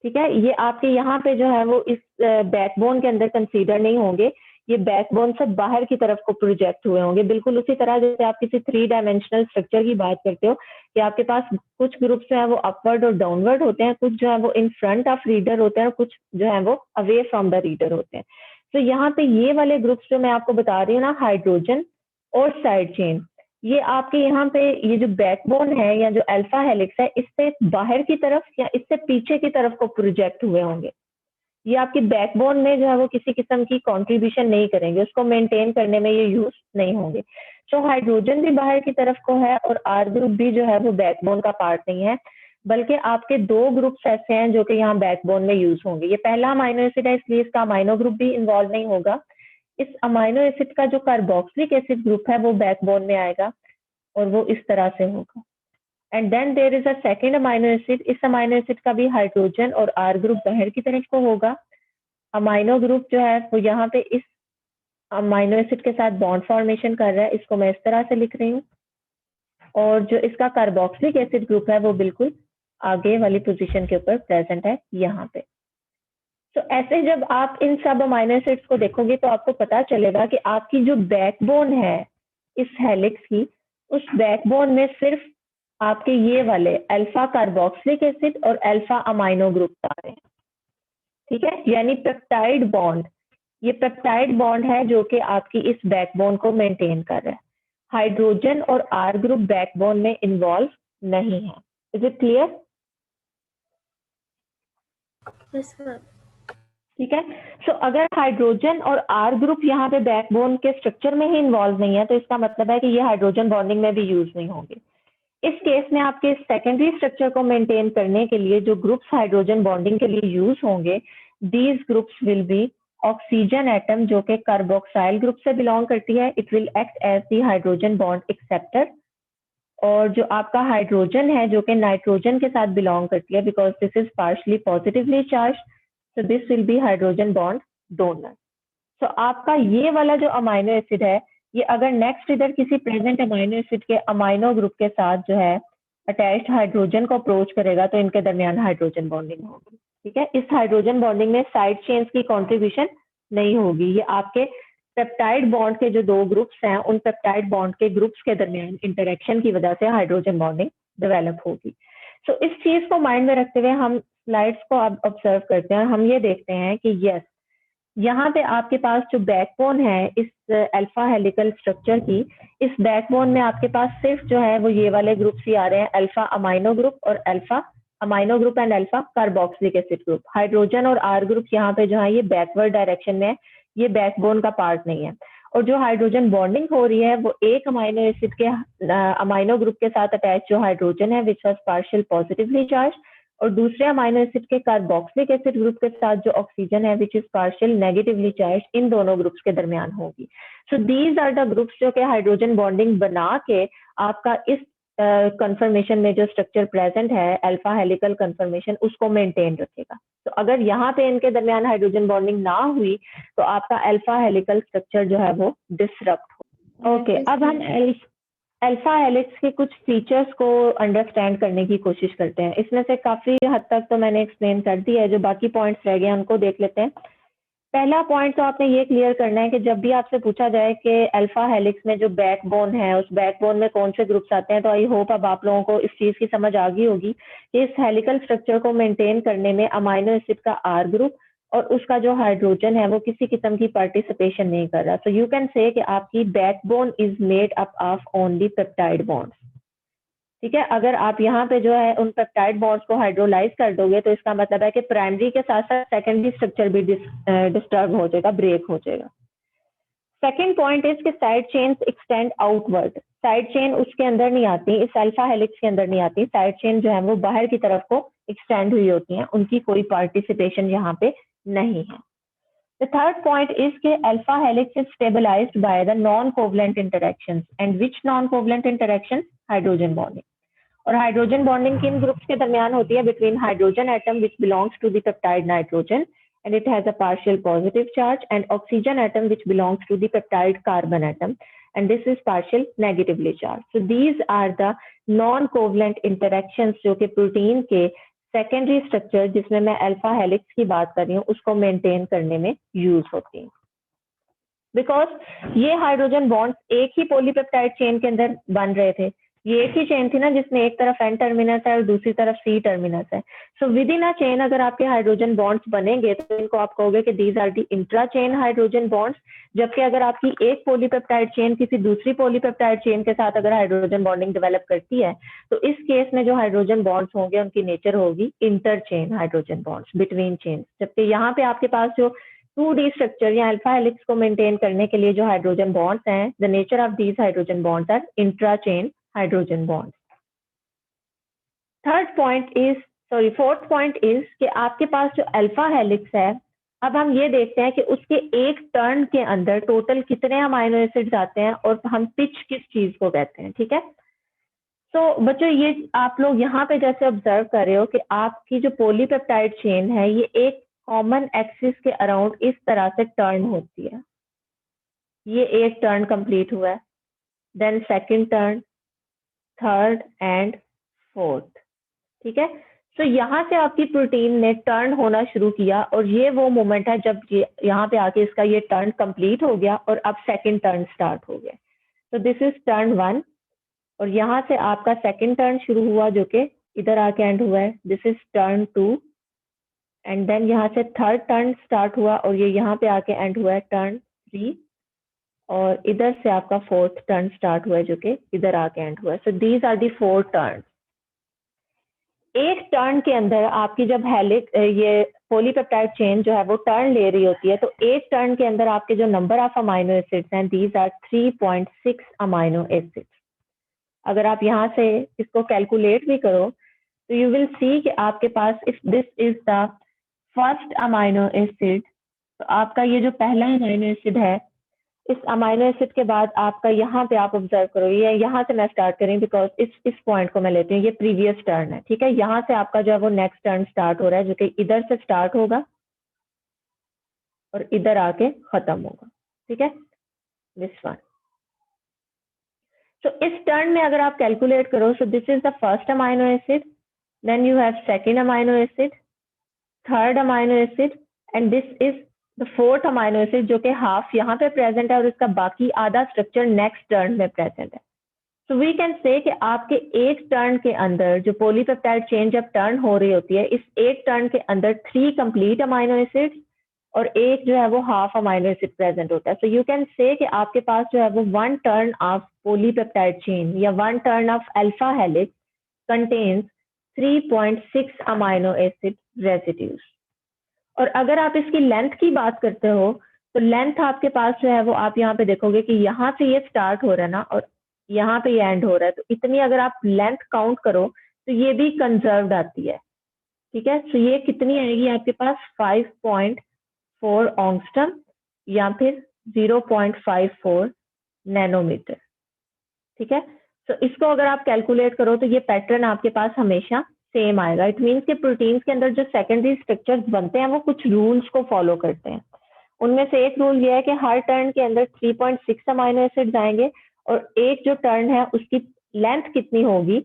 ठीक है, ये आपके यहाँ पे जो है वो इस बैकबोन के अंदर कंसीडर नहीं होंगे, ये बैकबोन से बाहर की तरफ को प्रोजेक्ट हुए होंगे। बिल्कुल उसी तरह जैसे आप किसी 3 डायमेंशनल स्ट्रक्चर की बात करते हो कि आपके पास कुछ ग्रुप्स जो है वो अपवर्ड और डाउनवर्ड होते हैं, कुछ जो है वो इन फ्रंट ऑफ रीडर होते हैं और कुछ जो है वो अवे फ्रॉम द रीडर होते हैं। तो यहाँ पे ये वाले ग्रुप्स जो मैं आपको बता रही हूँ ना, हाइड्रोजन और साइड चेन, ये आपके यहाँ पे ये जो बैकबोन है या जो अल्फा हेलिक्स है, इससे बाहर की तरफ या इससे पीछे की तरफ को प्रोजेक्ट हुए होंगे। ये आपकी बैकबोन में जो है वो किसी किस्म की कंट्रीब्यूशन नहीं करेंगे, उसको मेंटेन करने में ये यूज नहीं होंगे। तो हाइड्रोजन भी बाहर की तरफ को है और आर ग्रुप भी जो है वो बैकबोन का पार्ट नहीं है, बल्कि आपके 2 ग्रुप्स ऐसे हैं जो कि यहाँ बैकबोन में यूज होंगे। ये पहला अमाइनो एसिड है इसलिए इसका अमाइनो ग्रुप भी इन्वॉल्व नहीं होगा। इस अमाइनो एसिड का जो कार्बोक्सिलिक एसिड ग्रुप है वो बैकबोन में आएगा और वो इस तरह से होगा। And then there is a second amino acid, इस अमाइनो एसिड का भी हाइड्रोजन और आर ग्रुप बाहर की तरफ को होगा। अमाइनो ग्रुप जो है वो यहाँ पे इस अमाइनो एसिड के साथ बॉन्ड फॉर्मेशन कर रहा है, इसको मैं इस तरह से लिख रही हूँ, और जो इसका कार्बोक्सिलिक एसिड ग्रुप है वो बिल्कुल आगे वाली पोजीशन के ऊपर प्रेजेंट है यहाँ पे। तो ऐसे जब आप इन सब अमाइनो एसिड्स को देखोगे तो आपको पता चलेगा कि आपकी जो बैकबोन है इस हेलिक्स की, उस बैकबोन में सिर्फ आपके ये वाले अल्फा कार्बोक्सिलिक एसिड और अल्फा अमाइनो ग्रुप आ रहे हैं। ठीक है, यानी पेप्टाइड बॉन्ड, ये पेप्टाइड बॉन्ड है जो कि आपकी इस बैकबोन को मेंटेन कर रहा है। हाइड्रोजन और आर ग्रुप बैकबोन में इन्वॉल्व नहीं है। Is it clear? Yes, ma'am. ठीक है। सो अगर हाइड्रोजन और आर ग्रुप यहाँ पे बैकबोन के स्ट्रक्चर में ही इन्वॉल्व नहीं है तो इसका मतलब है कि ये हाइड्रोजन बॉन्डिंग में भी यूज नहीं होंगे। इस केस में आपके सेकेंडरी स्ट्रक्चर को मेंटेन करने के लिए जो ग्रुप्स हाइड्रोजन बॉन्डिंग के लिए यूज होंगे, these groups will be oxygen atom जो कि कार्बोक्साइल ग्रुप से बिलोंग करती है, it will act as the hydrogen bond acceptor. और जो आपका हाइड्रोजन है जो कि नाइट्रोजन के साथ बिलोंग करती है, because this is partially positively charge, so this will be hydrogen bond donor. So आपका ये वाला जो अमाइनो एसिड है, ये अगर नेक्स्ट इधर किसी प्रेजेंट अमाइनो एसिड के अमाइनो ग्रुप के साथ जो है अटैच्ड हाइड्रोजन को अप्रोच करेगा तो इनके दरमियान हाइड्रोजन बॉन्डिंग होगी। ठीक है, इस हाइड्रोजन बॉन्डिंग में साइड चेन्स की कॉन्ट्रीब्यूशन नहीं होगी, ये आपके पेप्टाइड बॉन्ड के जो दो ग्रुप्स हैं उन पेप्टाइड बॉन्ड के ग्रुप्स के दरमियान इंटरेक्शन की वजह से हाइड्रोजन बॉन्डिंग डेवलप होगी। सो इस चीज को माइंड में रखते हुए हम स्लाइड्स को अब ऑब्जर्व करते हैं, हम ये देखते हैं कि यस, यहाँ पे आपके पास जो बैकबोन है इस अल्फा हेलिकल स्ट्रक्चर की, इस बैकबोन में आपके पास सिर्फ जो है वो ये वाले ग्रुप्स ही आ रहे हैं, अल्फा अमाइनो ग्रुप और alpha amino group and alpha carboxylic acid group. Hydrogen और आर ग्रुप यहाँ पे जो है ये बैकवर्ड डायरेक्शन में है, ये बैकबोन का पार्ट नहीं है। और जो हाइड्रोजन बॉन्डिंग हो रही है वो एक अमाइनो एसिड के अमाइनो ग्रुप के साथ अटैच जो हाइड्रोजन है which was partial positively charge, और दूसरे अमाइनो एसिड के कार्बोक्सिलिक एसिड ग्रुप के साथ जो ऑक्सीजन है which is partial negatively charge, इन दोनों ग्रुप्स के दरमियान होगी। So these are the groups जो कि हाइड्रोजन बॉन्डिंग बना के आपका इस कंफर्मेशन में जो स्ट्रक्चर प्रेजेंट है अल्फा हेलिकल कंफर्मेशन उसको मेंटेन रखेगा। तो अगर यहाँ पे इनके दरमियान हाइड्रोजन बॉन्डिंग ना हुई तो आपका अल्फा हेलिकल स्ट्रक्चर जो है वो डिसरप्ट हो। ओके, अब हम अल्फा हेलिक्स के कुछ फीचर्स को अंडरस्टैंड करने की कोशिश करते हैं। इसमें से काफी हद तक तो मैंने एक्सप्लेन कर दिया है, जो बाकी पॉइंट्स रह गए उनको देख लेते हैं। पहला पॉइंट तो आपने ये क्लियर करना है कि जब भी आपसे पूछा जाए कि अल्फा हेलिक्स में जो बैकबोन है उस बैकबोन में कौन से ग्रुप्स आते हैं, तो आई होप अब आप लोगों को इस चीज की समझ आ गई होगी कि इस हेलिकल स्ट्रक्चर को मेंटेन करने में अमाइनो एसिड का आर ग्रुप और उसका जो हाइड्रोजन है वो किसी किस्म की पार्टिसिपेशन नहीं कर रहा। सो यू कैन से कि आपकी backbone is made up of only peptide bonds. ठीक है, अगर आप यहाँ पे जो है उन पेप्टाइड बॉन्ड्स को हाइड्रोलाइज कर दोगे तो इसका मतलब है कि प्राइमरी के साथ साथ सेकेंडरी स्ट्रक्चर भी डिस्टर्ब हो जाएगा, ब्रेक हो जाएगा। सेकेंड पॉइंट इज कि side chains extend outward. Side chain उसके अंदर नहीं आती, इस अल्फा हेलिक्स के अंदर नहीं आती, साइड चेन जो है वो बाहर की तरफ को एक्सटेंड हुई होती हैं, उनकी कोई पार्टिसिपेशन यहाँ पे नहीं है। The third point is कि alpha helix is stabilized by the non-covalent interactions, and which non-covalent interactions? Hydrogen bonding. और हाइड्रोजन बॉन्डिंग किन ग्रुप्स के दरमियान होती है? Between hydrogen atom which belongs to the peptide nitrogen and it has a partial positive charge, and oxygen atom which belongs to the peptide carbon atom and this is partial negatively charged. So these are the non-covalent interactions जो कि प्रोटीन के सेकेंडरी स्ट्रक्चर जिसमें मैं अल्फा हेलिक्स की बात कर रही हूँ उसको मेंटेन करने में यूज होती हैं। बिकॉज ये हाइड्रोजन बॉन्ड्स एक ही पॉलीपेप्टाइड चेन के अंदर बन रहे थे, ये एक ही चेन थी ना जिसमें एक तरफ एन टर्मिनस है और दूसरी तरफ सी टर्मिनस है। So with in a chain अगर आपके हाइड्रोजन बॉन्ड्स बनेंगे तो इनको आप कहोगे कि these are the intra chain hydrogen bonds. जबकि अगर आपकी एक पॉलीपेप्टाइड चेन किसी दूसरी पॉलीपेप्टाइड चेन के साथ अगर हाइड्रोजन बॉन्डिंग डेवलप करती है तो इस केस में जो हाइड्रोजन बॉन्ड्स होंगे उनकी नेचर होगी inter chain hydrogen bonds between chain. जबकि यहाँ पे आपके पास जो 2D स्ट्रक्चर या अल्फा हेलिक्स को मेंटेन करने के लिए जो हाइड्रोजन बॉन्ड्स हैं, the nature of these hydrogen bonds are intra chain hydrogen bonds. Fourth point is कि आपके पास जो अल्फा हेलिक्स है, अब हम ये देखते हैं कि उसके एक टर्न के अंदर टोटल कितने अमाइनो एसिड्स आते हैं और हम पिच किस चीज को कहते हैं। ठीक है, तो बच्चों ये आप लोग यहाँ पे जैसे ऑब्जर्व कर रहे हो कि आपकी जो पॉलीपेप्टाइड चेन है ये एक कॉमन एक्सिस के अराउंड इस तरह से टर्न होती है। ये एक टर्न कंप्लीट हुआ है, then second turn, third and fourth. ठीक है, तो यहाँ से आपकी प्रोटीन ने टर्न होना शुरू किया और ये वो मोमेंट है जब यहाँ पे आके इसका ये टर्न कंप्लीट हो गया और अब सेकंड टर्न स्टार्ट हो गया। तो दिस इज टर्न 1 और यहाँ से आपका सेकंड टर्न शुरू हुआ जो कि इधर आके एंड हुआ है, this is turn 2 and then यहाँ से थर्ड टर्न स्टार्ट हुआ और ये यहाँ पे आके एंड हुआ है टर्न 3 और इधर से आपका फोर्थ टर्न स्टार्ट हुआ है जो कि इधर आके एंड हुआ है। So these are the 4 turn. एक टर्न के अंदर आपकी जब हेलिक्स ये पॉलीपेप्टाइड चेन जो है वो टर्न ले रही होती है, तो एक टर्न के अंदर आपके जो नंबर ऑफ अमाइनो एसिड्स हैं, दीज आर 3.6 अमाइनो एसिड्स। अगर आप यहाँ से इसको कैलकुलेट भी करो तो यू विल सी कि आपके पास if this is the first amino acid, तो आपका ये जो पहला अमाइनो एसिड है, इस अमाइनो एसिड के बाद आपका यहाँ पे आप ऑब्जर्व करो, ये यहाँ से मैं स्टार्ट करें बिकॉज इस पॉइंट को मैं लेती हूँ, ये प्रीवियस टर्न है, ठीक है। यहाँ से आपका जो है वो नेक्स्ट टर्न स्टार्ट हो रहा है, जो कि इधर से स्टार्ट होगा और इधर आके खत्म होगा, ठीक है, दिस वन। तो इस टर्न में अगर आप कैलकुलेट करो, so this is the first amino acid, then you have second amino acid, third amino acid, and this is the fourth amino acid, जो कि हाफ यहाँ पे प्रेजेंट है और इसका बाकी आधा स्ट्रक्चर नेक्स्ट टर्न में प्रेजेंट है। सो वी कैन से कि आपके एक टर्न के अंदर जो पॉलीपेप्टाइड चेन जब टर्न हो रही होती है, इस एक टर्न के अंदर 3 कंप्लीट अमाइनो एसिड्स और एक जो है वो हाफ अमाइनो एसिड प्रेजेंट होता है। सो यू कैन से कि आपके पास जो है वो 1 टर्न ऑफ पॉलीपेप्टाइड चेन या 1 turn off alpha helix contains 3.6 amino acid residues. और अगर आप इसकी लेंथ की बात करते हो, तो लेंथ आपके पास जो है वो आप यहाँ पे देखोगे कि यहाँ से ये स्टार्ट हो रहा है ना, और यहाँ पे ये एंड हो रहा है, तो इतनी अगर आप लेंथ काउंट करो तो ये भी कंजर्व्ड आती है, ठीक है। तो ये कितनी आएगी आपके पास 5.4 ऑंगस्ट्रम या फिर 0.54 नैनोमीटर, ठीक है। तो इसको अगर आप कैलकुलेट करो तो ये पैटर्न आपके पास हमेशा सेम आएगा। इट मीन्स के प्रोटीन्स के अंदर जो सेकेंडरी स्ट्रक्चर्स बनते हैं वो कुछ रूल्स को फॉलो करते हैं। उनमें से एक रूल ये है कि हर टर्न के अंदर 3.6 अमाइनो एसिड्स आएंगे और एक जो टर्न है उसकी लेंथ कितनी होगी,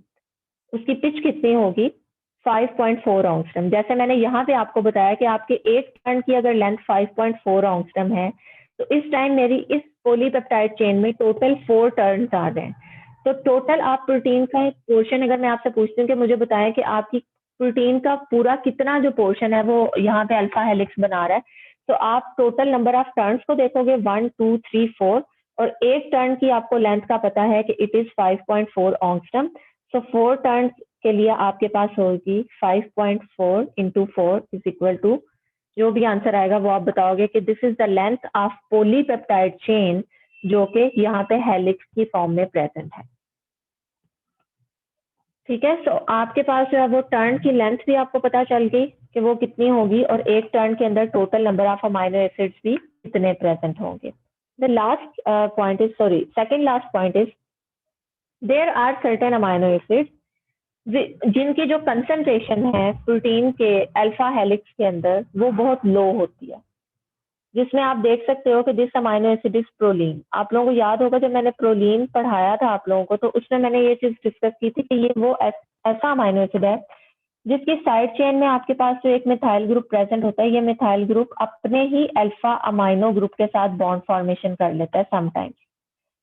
उसकी पिच कितनी होगी, 5.4 ऑंगस्ट्रम। जैसे मैंने यहाँ पे आपको बताया कि आपके एक टर्न की अगर लेंथ 5.4 ऑंगस्ट्रम है, तो इस टाइम मेरी इस पॉलीपेप्टाइड चेन में टोटल 4 टर्न्स आ रहे हैं। तो टोटल आप प्रोटीन का पोर्शन अगर मैं आपसे पूछती हूँ कि मुझे बताएं कि आपकी प्रोटीन का पूरा कितना जो पोर्शन है वो यहाँ पे अल्फा हेलिक्स बना रहा है, तो आप टोटल नंबर ऑफ टर्न्स को देखोगे 1 2 3 4, और एक टर्न की आपको लेंथ का पता है कि इट इज 5.4 ऑंगस्ट्रम। सो 4 टर्न्स के लिए आपके पास होगी 5.4 इंटू 4 इज इक्वल टू, जो भी आंसर आएगा वो आप बताओगे कि this is the length of polypeptide chain जो कि यहाँ पे हेलिक्स की फॉर्म में प्रेजेंट है, ठीक है। सो आपके पास जो है वो टर्न की लेंथ भी आपको पता चल गई कि वो कितनी होगी, और एक टर्न के अंदर total number of amino acids भी कितने प्रेजेंट होंगे। The last point is, sorry second last point is, there are certain amino acids जिनकी जो कंसंट्रेशन है प्रोटीन के अल्फा हेलिक्स के अंदर वो बहुत लो होती है, जिसमें आप देख सकते हो कि this amino acid is proline. आप लोगों को याद होगा जब मैंने प्रोलीन पढ़ाया था आप लोगों को, तो उसमें मैंने ये चीज डिस्कस की थी कि ये वो ऐसा अमाइनो एसिड है जिसकी साइड चेन में आपके पास जो एक मिथाइल ग्रुप प्रेजेंट होता है, ये मिथाइल ग्रुप अपने ही अल्फा अमाइनो ग्रुप के साथ बॉन्ड फॉर्मेशन कर लेता है समटाइम्स,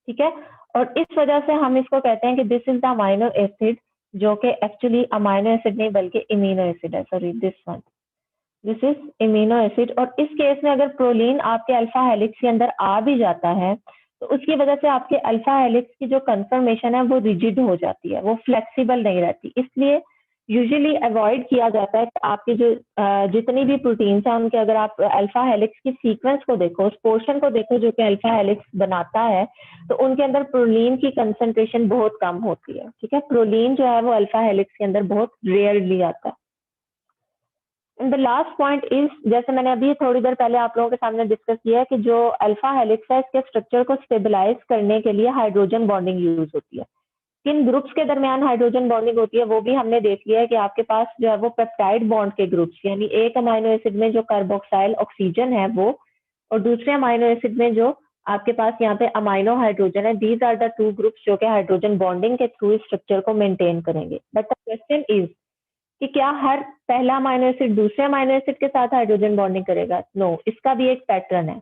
ठीक है। और इस वजह से हम इसको कहते हैं कि this is the amino acid, जो कि एक्चुअली अमाइनो एसिड नहीं बल्कि इमिनो एसिड है, sorry this is imino acid. और इस केस में अगर प्रोलीन आपके अल्फा हेलिक्स के अंदर आ भी जाता है तो उसकी वजह से आपके अल्फा हेलिक्स की जो कंफर्मेशन है वो रिजिड हो जाती है, वो फ्लेक्सिबल नहीं रहती। इसलिए यूजुअली अवॉइड किया जाता है कि आपके जो जितनी भी प्रोटीन्स हैं उनके अगर आप अल्फा हेलिक्स की सीक्वेंस को देखो, उस पोर्शन को देखो जो कि अल्फा हेलिक्स बनाता है, तो उनके अंदर प्रोलीन की कंसंट्रेशन बहुत कम होती है, ठीक है। प्रोलीन जो है वो अल्फा हेलिक्स के अंदर बहुत रेयरली आता है। And the last point is, जैसे मैंने अभी थोड़ी देर पहले आप लोगों के सामने डिस्कस किया है कि जो अल्फा हेलिक्स है इसके स्ट्रक्चर को स्टेबलाइज करने के लिए हाइड्रोजन बॉन्डिंग यूज होती है। किन ग्रुप्स के दरमियान हाइड्रोजन बॉन्डिंग होती है वो भी हमने देख लिया है कि आपके पास जो है वो पेप्टाइड बॉन्ड के ग्रुप्स, यानी एक अमाइनो एसिड में जो कार्बोक्साइल ऑक्सीजन है वो, और दूसरे अमाइनो एसिड में जो आपके पास यहाँ पे अमाइनो हाइड्रोजन है, दीज आर द 2 ग्रुप्स जो कि हाइड्रोजन बॉन्डिंग के थ्रू स्ट्रक्चर को मेंटेन करेंगे। बट द क्वेश्चन इज कि क्या हर पहला अमाइनो एसिड दूसरे अमाइनो एसिड के साथ हाइड्रोजन बॉन्डिंग करेगा? नो, इसका भी एक पैटर्न है।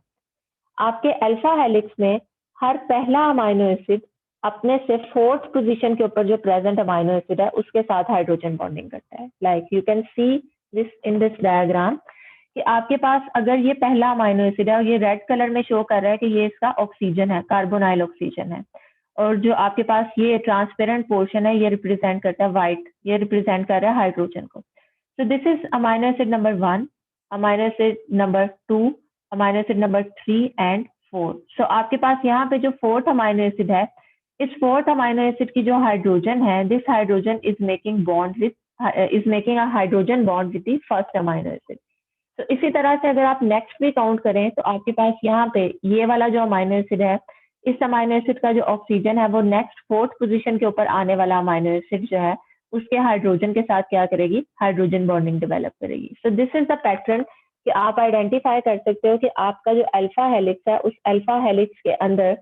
आपके अल्फा हेलिक्स में हर पहला अमाइनो एसिड अपने से 4th पोजीशन के ऊपर जो प्रेजेंट अमाइनो एसिड है उसके साथ हाइड्रोजन बॉन्डिंग करता है। Like you can see this in this diagram कि आपके पास अगर ये पहला अमाइनो एसिड है और ये रेड कलर में शो कर रहा है कि ये इसका ऑक्सीजन है, कार्बोनाइल ऑक्सीजन है, और जो आपके पास ये ट्रांसपेरेंट पोर्शन है ये रिप्रेजेंट करता है व्हाइट, ये रिप्रेजेंट कर रहा है हाइड्रोजन को। सो this is amino acid number 1, amino acid number 2, amino acid number 3 and 4। सो आपके पास यहाँ पे जो फोर्थ अमाइनो एसिड है, इस फोर्थ अमाइनो एसिड की जो हाइड्रोजन है, this hydrogen is making bond with a hydrogen bond with the first amino acid. तो इसी तरह से अगर आप नेक्स्ट भी काउंट करें तो आपके पास यहाँ पे ये वाला जो अमाइनो एसिड है, इस अमाइनो एसिड का जो ऑक्सीजन है वो नेक्स्ट फोर्थ पोजीशन के ऊपर आने वाला अमाइनो एसिड जो है उसके हाइड्रोजन के साथ क्या करेगी, हाइड्रोजन बॉन्डिंग डेवलप करेगी। सो दिस इज द पैटर्न कि आप आइडेंटिफाई कर सकते हो कि आपका जो अल्फा हेलिक्स है उस अल्फा हेलिक्स के अंदर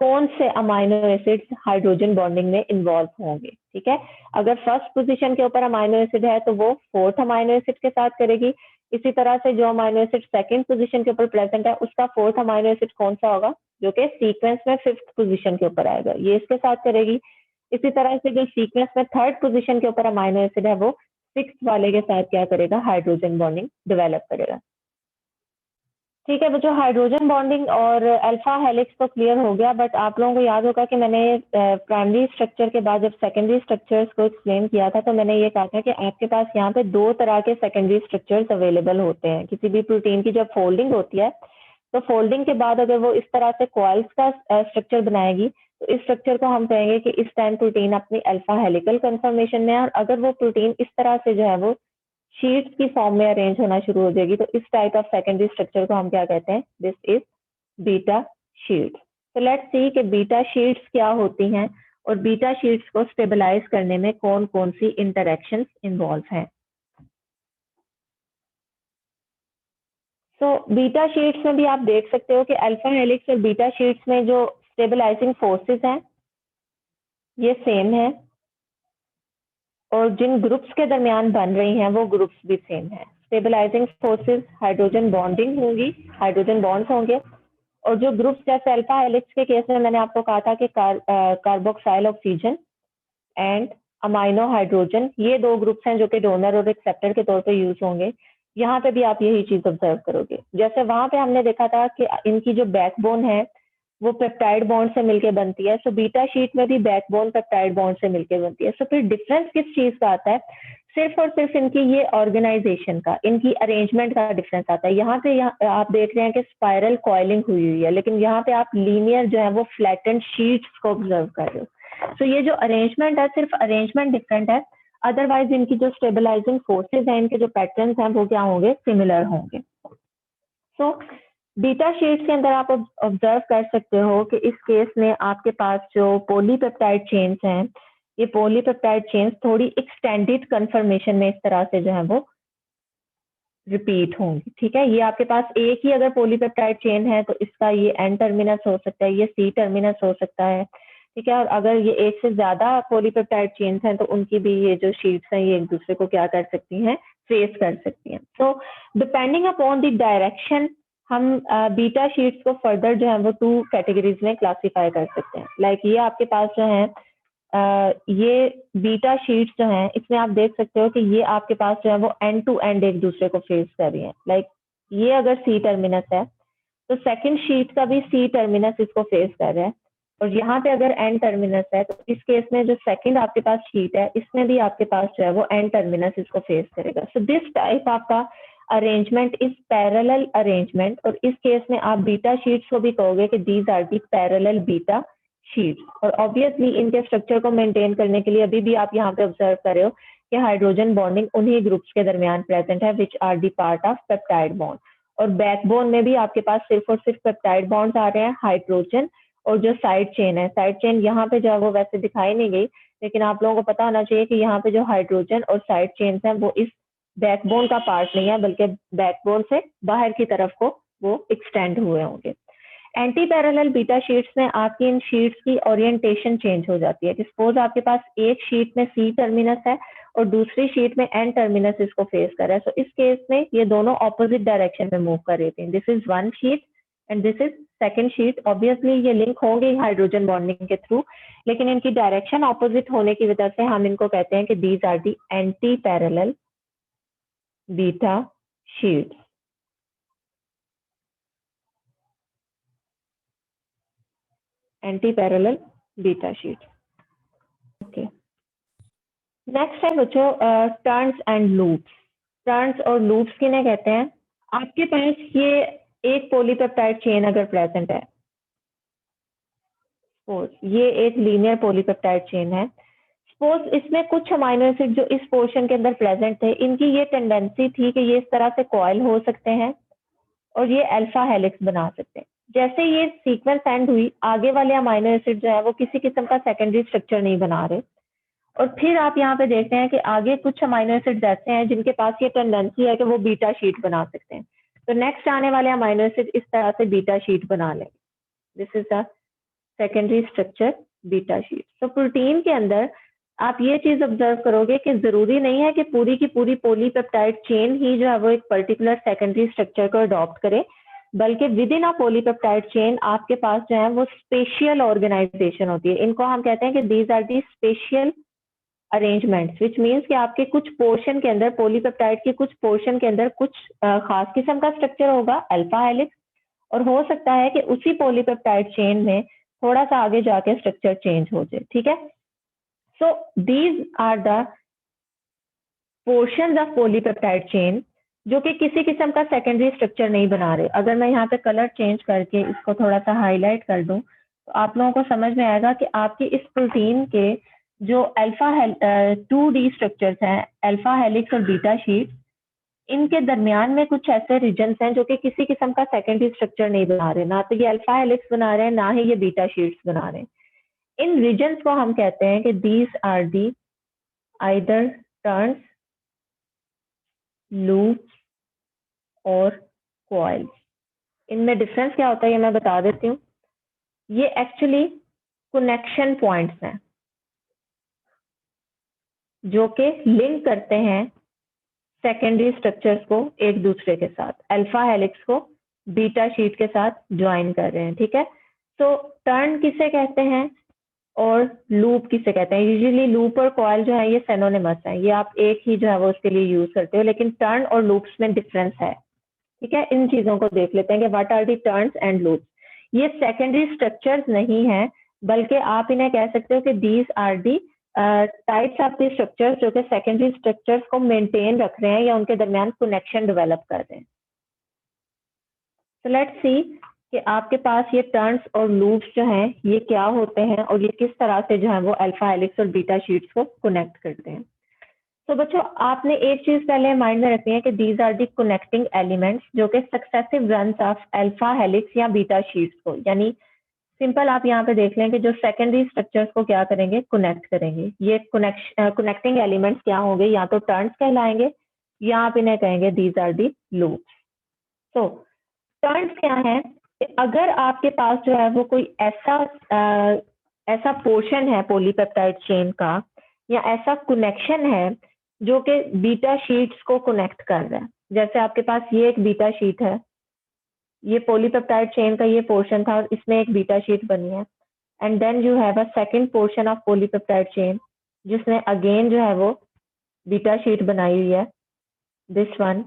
कौन से अमाइनो एसिड्स हाइड्रोजन बॉन्डिंग में इन्वॉल्व होंगे। ठीक है, अगर फर्स्ट पोजीशन के ऊपर अमाइनो एसिड है तो वो फोर्थ अमाइनो एसिड के साथ करेगी। इसी तरह से जो अमाइनो एसिड सेकंड पोजीशन के ऊपर प्रेजेंट है उसका फोर्थ अमाइनो एसिड कौन सा होगा, जो कि सीक्वेंस में फिफ्थ पोजीशन के ऊपर आएगा, ये इसके साथ करेगी। इसी तरह से जो सीक्वेंस में थर्ड पोजीशन के ऊपर अमाइनो एसिड है वो सिक्स्थ वाले के साथ क्या करेगा, हाइड्रोजन बॉन्डिंग डेवलप करेगा। ठीक है बच्चों, हाइड्रोजन बॉन्डिंग और अल्फा हेलिक्स तो क्लियर हो गया, बट आप लोगों को याद होगा कि मैंने प्राइमरी स्ट्रक्चर के बाद जब सेकेंडरी स्ट्रक्चर्स को एक्सप्लेन किया था तो मैंने ये कहा था कि आपके पास यहाँ पे दो तरह के सेकेंडरी स्ट्रक्चर्स अवेलेबल होते हैं। किसी भी प्रोटीन की जब फोल्डिंग होती है तो फोल्डिंग के बाद अगर वो इस तरह से कॉइल्स का स्ट्रक्चर बनाएगी तो इस स्ट्रक्चर को हम कहेंगे कि इस टाइम प्रोटीन अपनी अल्फा हेलिकल कंफर्मेशन में है। और अगर वो प्रोटीन इस तरह से जो है वो शीट्स की फॉर्म में अरेंज होना शुरू हो जाएगी तो इस टाइप ऑफ सेकेंडरी स्ट्रक्चर को हम क्या कहते हैं, दिस इज बीटा शीट्स। तो लेट्स सी कि बीटा शीट्स क्या होती हैं और बीटा शीट्स को स्टेबलाइज करने में कौन कौन सी इंटरेक्शंस इन्वॉल्व हैं। तो बीटा शीट्स में भी आप देख सकते हो कि अल्फा हेलिक्स और बीटा शीट्स में जो स्टेबलाइजिंग फोर्सेस हैं ये सेम है और जिन ग्रुप्स के दरमियान बन रही हैं वो ग्रुप्स भी सेम है। स्टेबलाइजिंग फोर्सेस हाइड्रोजन बॉन्डिंग होंगी, हाइड्रोजन बॉन्ड्स होंगे, और जो ग्रुप्स जैसे अल्फा हेलिक्स के केस में मैंने आपको कहा था कि carboxyl oxygen and amino hydrogen, ये दो ग्रुप्स हैं जो कि डोनर और एक्सेप्टर के तौर पे यूज होंगे। यहाँ पे भी आप यही चीज ऑब्जर्व करोगे, जैसे वहां पे हमने देखा था कि इनकी जो बैकबोन है वो पेप्टाइड बॉन्ड से मिलकर बनती है। सो बीटा शीट में भी बैकबोन पेप्टाइड बॉन्ड से मिलकर बनती है। सो फिर डिफरेंस किस चीज का आता है, सिर्फ और सिर्फ इनकी ये ऑर्गेनाइजेशन का, इनकी अरेंजमेंट का डिफरेंस आता है। यहाँ पे आप देख रहे हैं कि स्पाइरल कॉइलिंग हुई हुई है, लेकिन यहाँ पे आप लीनियर जो है वो फ्लैटेंड शीट्स को ऑब्जर्व कर रहे हो। सो ये जो अरेंजमेंट है सिर्फ अरेंजमेंट डिफरेंट है, अदरवाइज इनकी जो स्टेबलाइजिंग फोर्सेज हैं, इनके जो पैटर्न्स हैं वो क्या होंगे, सिमिलर होंगे। सो बीटा शीट्स के अंदर आप ऑब्जर्व कर सकते हो कि इस केस में आपके पास जो पॉलीपेप्टाइड चेन्स हैं, ये पॉलीपेप्टाइड चेन्स थोड़ी एक्सटेंडेड कन्फर्मेशन में इस तरह से जो है वो रिपीट होंगी। ठीक है, ये आपके पास एक ही अगर पॉलीपेप्टाइड चेन है तो इसका ये एन टर्मिनस हो सकता है, ये सी टर्मिनस हो सकता है। ठीक है, और अगर ये एक से ज्यादा पॉलीपेप्टाइड चेन्स हैं तो उनकी भी ये जो शीट्स हैं ये एक दूसरे को क्या कर सकती हैं, ट्रेस कर सकती हैं। So depending upon the direction हम बीटा शीट्स को फर्दर जो है वो टू कैटेगरीज में क्लासीफाई कर सकते हैं। लाइक ये आपके पास जो है ये बीटा शीट्स जो हैं इसमें आप देख सकते हो कि ये आपके पास जो है वो एंड टू एंड एक दूसरे को फेस कर रही हैं। लाइक ये अगर सी टर्मिनस है तो सेकंड शीट का भी सी टर्मिनस इसको फेस कर रहा है, और यहाँ पे अगर एंड टर्मिनस है तो इस केस में जो सेकंड आपके पास शीट है इसमें भी आपके पास जो है वो एंड टर्मिनस इसको फेस करेगा। सो दिस टाइप आपका अरेंजमेंट इज पैरेलल अरेंजमेंट, और इस केस में आप बीटा शीट्स को भी कहोगे कि these are the parallel beta sheets. और ऑब्वियसली इनके स्ट्रक्चर को मेंटेन करने के लिए अभी भी आप यहाँ पे ऑब्जर्व कर रहे हो कि हाइड्रोजन बॉन्डिंग उन्हीं ग्रुप्स के दरमियान प्रेजेंट है which are the part of peptide bond. और बैकबोन में भी आपके पास सिर्फ और सिर्फ पेप्टाइड बॉन्ड्स आ रहे हैं, हाइड्रोजन और जो साइड चेन है, साइड चेन यहाँ पे जो है वो वैसे दिखाई नहीं गई, लेकिन आप लोगों को पता होना चाहिए कि यहाँ पे जो हाइड्रोजन और साइड चेन है वो इस बैकबोन का पार्ट नहीं है, बल्कि बैकबोन से बाहर की तरफ को वो एक्सटेंड हुए होंगे। एंटी पैरेलल बीटा शीट्स में आपकी इन शीट्स की ओरिएंटेशन चेंज हो जाती है। सपोज आपके पास एक शीट में सी टर्मिनस है और दूसरी शीट में एन टर्मिनस इसको फेस कर रहा है। सो इस केस में ये दोनों ऑपोजिट डायरेक्शन में मूव कर रही थी। This is one sheet and this is second sheet. Obviously ये लिंक होंगे हाइड्रोजन बॉन्डिंग के थ्रू, लेकिन इनकी डायरेक्शन ऑपोजिट होने की वजह से हम इनको कहते हैं कि these are the anti parallel beta sheets. Anti parallel beta sheet. Okay, next है बच्चों टर्न्स एंड लूप्स। टर्न्स और लूप्स किन्हें कहते हैं? आपके पास ये एक पॉलीपेप्टाइड चेन अगर प्रेजेंट है, ये एक लीनियर पॉलीपेप्टाइड चेन है, सपोज इसमें कुछ अमाइनो एसिड जो इस पोर्शन के अंदर प्रेजेंट थे, इनकी ये टेंडेंसी थी कि ये इस तरह से कॉइल हो सकते हैं और ये अल्फा हेलिक्स बना सकते हैं। जैसे ये सीक्वेंस एंड हुई, आगे वाले अमाइनो एसिड जो है वो किसी किस्म का सेकेंडरी स्ट्रक्चर नहीं बना रहे, और फिर आप यहाँ पे देखते हैं कि आगे कुछ अमाइनो एसिड ऐसे हैं जिनके पास ये टेंडेंसी है कि वो बीटा शीट बना सकते हैं। तो नेक्स्ट आने वाले अमाइनो एसिड इस तरह से बीटा शीट बना लेंगे। This is the secondary structure beta sheet. तो प्रोटीन के अंदर आप ये चीज ऑब्जर्व करोगे कि जरूरी नहीं है कि पूरी की पूरी पॉलीपेप्टाइड चेन ही जो है वो एक पर्टिकुलर सेकेंडरी स्ट्रक्चर को अडॉप्ट करे, बल्कि with in a polypeptide chain आपके पास जो है वो स्पेशियल ऑर्गेनाइजेशन होती है। इनको हम कहते हैं कि these are the special arrangements, which means कि आपके कुछ पोर्शन के अंदर, पॉलीपेप्टाइड के कुछ पोर्शन के अंदर कुछ खास किस्म का स्ट्रक्चर होगा अल्फा हेलिक्स, और हो सकता है कि उसी पॉलीपेप्टाइड चेन में थोड़ा सा आगे जाके स्ट्रक्चर चेंज हो जाए। ठीक है, so these are the portions of polypeptide chain जो कि किसी किस्म का सेकेंडरी स्ट्रक्चर नहीं बना रहे। अगर मैं यहाँ पे कलर चेंज करके इसको थोड़ा सा हाईलाइट कर दूं तो आप लोगों को समझ में आएगा कि आपकी इस प्रोटीन के जो अल्फा 2D स्ट्रक्चर्स हैं, अल्फा हेलिक्स और बीटा शीट, इनके दरमियान में कुछ ऐसे रीजन्स हैं जो कि किसी किस्म का सेकेंडरी स्ट्रक्चर नहीं बना रहे, ना तो ये अल्फा हेलिक्स बना रहे हैं, ना ही ये बीटा शीट्स बना रहे हैं। इन रीजन्स को हम कहते हैं कि these are the either turns, loops और कॉइल्स। इनमें डिफरेंस क्या होता है ये मैं बता देती हूँ। ये एक्चुअली कनेक्शन पॉइंट्स हैं जो कि लिंक करते हैं सेकेंडरी स्ट्रक्चर्स को एक दूसरे के साथ, अल्फा हेलिक्स को बीटा शीट के साथ ज्वाइन कर रहे हैं। ठीक है, तो टर्न किसे कहते हैं और लूप किसे कहते हैं? यूजुअली लूप और कॉइल जो है ये सिनोनिमस है, ये आप एक ही जो है वो उसके लिए यूज करते हो, लेकिन टर्न और लूप्स में डिफरेंस है। ठीक है, इन चीजों को देख लेते हैं कि what are the turns and loops. ये सेकेंडरी स्ट्रक्चर्स नहीं है, बल्कि आप इन्हें कह सकते हो कि these are the types of the structures जो कि सेकेंडरी स्ट्रक्चर्स को मेंटेन रख रहे हैं या उनके दरमियान कनेक्शन डेवलप कर रहे हैं। तो लेट्स सी कि आपके पास ये टर्न्स और लूप्स जो हैं ये क्या होते हैं और ये किस तरह से जो है वो अल्फा हेलिक्स और बीटा शीट्स को कनेक्ट करते हैं। तो बच्चों आपने एक चीज पहले माइंड में रखनी है कि these are the connecting elements जो कि successive runs of alpha helix या बीटा शीट्स को, यानी सिंपल आप यहाँ पे देख लें कि जो सेकेंडरी स्ट्रक्चर्स को क्या करेंगे, कनेक्ट करेंगे। ये कनेक्टिंग एलिमेंट्स क्या होंगे? या तो टर्न्स कहलाएंगे या आप इन्हें कहेंगे दीज आर दी लूप्स। तो टर्न्स क्या है? अगर आपके पास जो है वो कोई ऐसा पोर्शन है पॉलीपेप्टाइड चेन का या ऐसा कनेक्शन है जो कि बीटा शीट्स को कनेक्ट कर रहा है, जैसे आपके पास ये एक बीटा शीट है, ये पॉलीपेप्टाइड चेन का ये पोर्शन था और इसमें एक बीटा शीट बनी है, and then you have a second portion of polypeptide chain जिसने अगेन जो है वो बीटा शीट बनाई हुई है, दिस वन।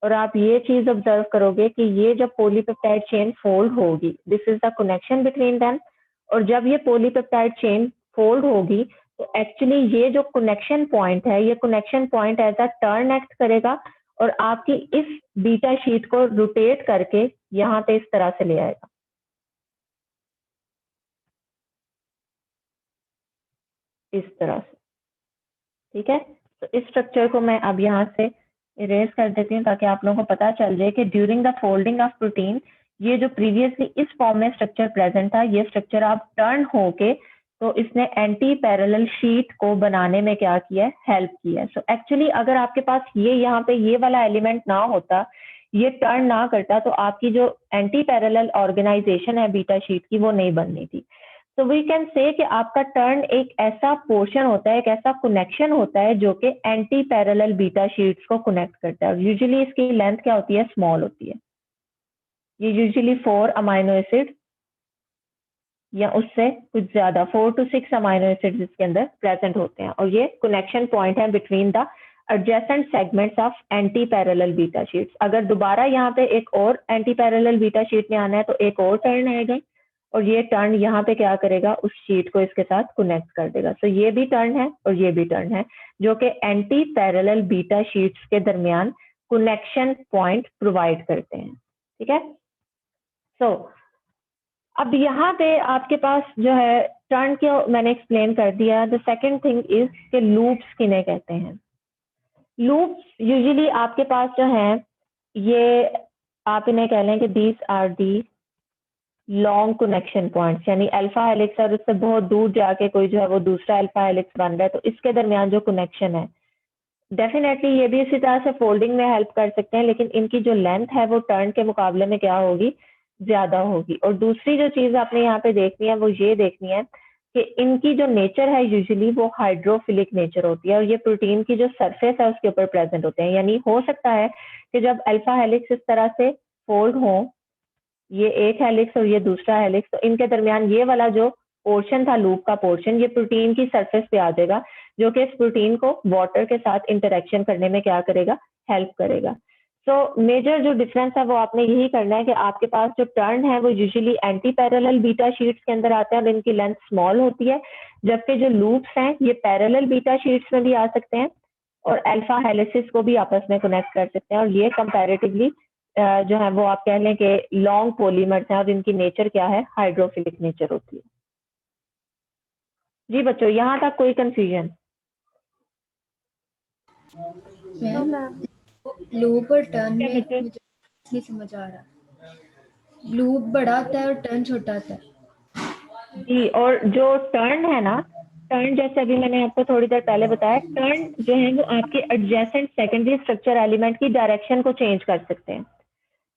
और आप ये चीज ऑब्जर्व करोगे कि ये जब पॉलीपेप्टाइड चेन फोल्ड होगी, this is the connection between them, और जब ये पॉलीपेप्टाइड चेन फोल्ड होगी तो एक्चुअली ये जो कनेक्शन पॉइंट है, ये connection point as a turn act करेगा और आपकी इस बीटा शीट को रोटेट करके यहाँ पे इस तरह से ले आएगा, इस तरह से। ठीक है, तो इस स्ट्रक्चर को मैं अब यहाँ से इरेज कर देती हूँ ताकि आप लोगों को पता चल जाए कि during the folding of protein ये जो प्रीवियसली इस फॉर्म में स्ट्रक्चर प्रेजेंट था, ये स्ट्रक्चर आप टर्न होके तो इसने एंटी पैरेलल शीट को बनाने में क्या किया है, हेल्प किया है। सो एक्चुअली अगर आपके पास ये यहाँ पे ये वाला एलिमेंट ना होता, ये टर्न ना करता, तो आपकी जो एंटी पैरेलल ऑर्गेनाइजेशन है बीटा शीट की वो नहीं बननी थी। तो वी कैन से कि आपका टर्न एक ऐसा पोर्शन होता है, एक ऐसा कनेक्शन होता है जो कि एंटी पैरेलल बीटा शीट्स को कनेक्ट करता है। यूजुअली इसकी लेंथ क्या होती है, स्मॉल होती है। ये यूजुअली 4 अमाइनो एसिड या उससे कुछ ज्यादा 4 to 6 अमाइनो एसिड इसके अंदर प्रेजेंट होते हैं, और ये कनेक्शन पॉइंट है between the adjacent segments of anti parallel beta sheets. अगर दोबारा यहाँ पे एक और एंटी पैरेलल बीटा शीट में आना है तो एक और टर्न आएगा, और ये टर्न यहाँ पे क्या करेगा, उस शीट को इसके साथ कनेक्ट कर देगा। सो ये भी टर्न है और ये भी टर्न है, जो कि एंटी पैरेलल बीटा शीट्स के दरमियान कनेक्शन पॉइंट प्रोवाइड करते हैं। ठीक है, सो अब यहाँ पे आपके पास जो है टर्न को मैंने एक्सप्लेन कर दिया। द सेकेंड थिंग इज कि लूप्स किन्हें कहते हैं। लूप्स यूजुअली आपके पास जो है, ये आप इन्हें कह लें कि these are the long connection points, यानी अल्फा हेलिक्स और उससे बहुत दूर जाके कोई जो है वो दूसरा अल्फा हेलिक्स बन रहा है, तो इसके दरमियान जो कनेक्शन है, डेफिनेटली ये भी इसी तरह से फोल्डिंग में हेल्प कर सकते हैं, लेकिन इनकी जो लेंथ है वो टर्न के मुकाबले में क्या होगी, ज्यादा होगी। और दूसरी जो चीज आपने यहाँ पे देखनी है वो ये देखनी है कि इनकी जो नेचर है यूजुअली वो हाइड्रोफिलिक नेचर होती है, और ये प्रोटीन की जो सरफेस है उसके ऊपर प्रेजेंट होते हैं। यानी हो सकता है कि जब अल्फा हेलिक्स इस तरह से फोल्ड हो, ये एक हेलिक्स और ये दूसरा हेलिक्स, तो इनके दरमियान ये वाला जो पोर्शन था, लूप का पोर्शन, ये प्रोटीन की सरफेस पे आ जाएगा, जो कि इस प्रोटीन को वाटर के साथ इंटरेक्शन करने में क्या करेगा, हेल्प करेगा। सो मेजर जो डिफरेंस है वो आपने यही करना है कि आपके पास जो टर्न है वो usually anti parallel beta sheets के अंदर आते हैं और इनकी लेंथ स्मॉल होती है, जबकि जो लूप्स हैं ये पैरेलल बीटा शीट्स में भी आ सकते हैं और अल्फा हेलिसेस को भी आपस में कनेक्ट कर सकते हैं, और ये कंपैरेटिवली जो है वो आप कह लें कि लॉन्ग पॉलीमर्स हैं और इनकी नेचर क्या है, हाइड्रोफिलिक नेचर होती है। जी बच्चों, यहाँ तक कोई कंफ्यूजन? मैम लूप और टर्न क्या में बच्चे? मुझे नहीं समझ आ रहा, लूप बड़ा होता है और टर्न छोटा होता है। जी, और जो टर्न है ना, टर्न जैसे अभी मैंने आपको थोड़ी देर पहले बताया, टर्न जो है वो आपके एडजेसेंट सेकेंडरी स्ट्रक्चर एलिमेंट की डायरेक्शन को चेंज कर सकते हैं।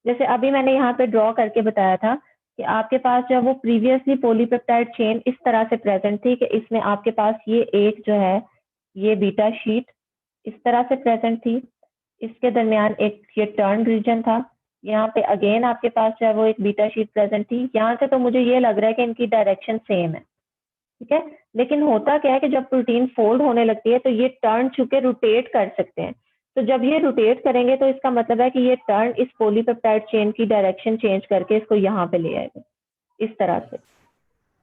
जैसे अभी मैंने यहाँ पे ड्रॉ करके बताया था कि आपके पास जो वो प्रीवियसली पॉलीपेप्टाइड चेन इस तरह से प्रेजेंट थी कि इसमें आपके पास ये एक जो है ये बीटा शीट इस तरह से प्रेजेंट थी, इसके दरमियान एक ये टर्न रीजन था, यहाँ पे अगेन आपके पास जो है वो एक बीटा शीट प्रेजेंट थी। यहाँ से तो मुझे ये लग रहा है कि इनकी डायरेक्शन सेम है, ठीक है। लेकिन होता क्या है कि जब प्रोटीन फोल्ड होने लगती है तो ये टर्न चुके रोटेट कर सकते हैं, तो जब ये रोटेट करेंगे तो इसका मतलब है कि ये टर्न इस पॉलीपेप्टाइड चेन की डायरेक्शन चेंज करके इसको यहाँ पे ले आएगा इस तरह से,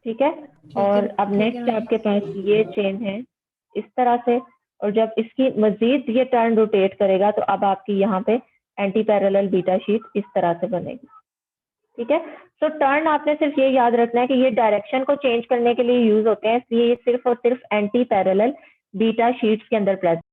ठीक है। और अब नेक्स्ट आपके पास ये चेन है इस तरह से, और जब इसकी मजीद ये टर्न रोटेट करेगा तो अब आपकी यहाँ पे एंटी पैरेलल बीटा शीट इस तरह से बनेगी, ठीक है। तो टर्न आपने सिर्फ ये याद रखना है कि ये डायरेक्शन को चेंज करने के लिए यूज होते हैं, इसलिए ये सिर्फ और सिर्फ एंटी पैरेलल बीटा शीट्स के अंदर प्रेजेंट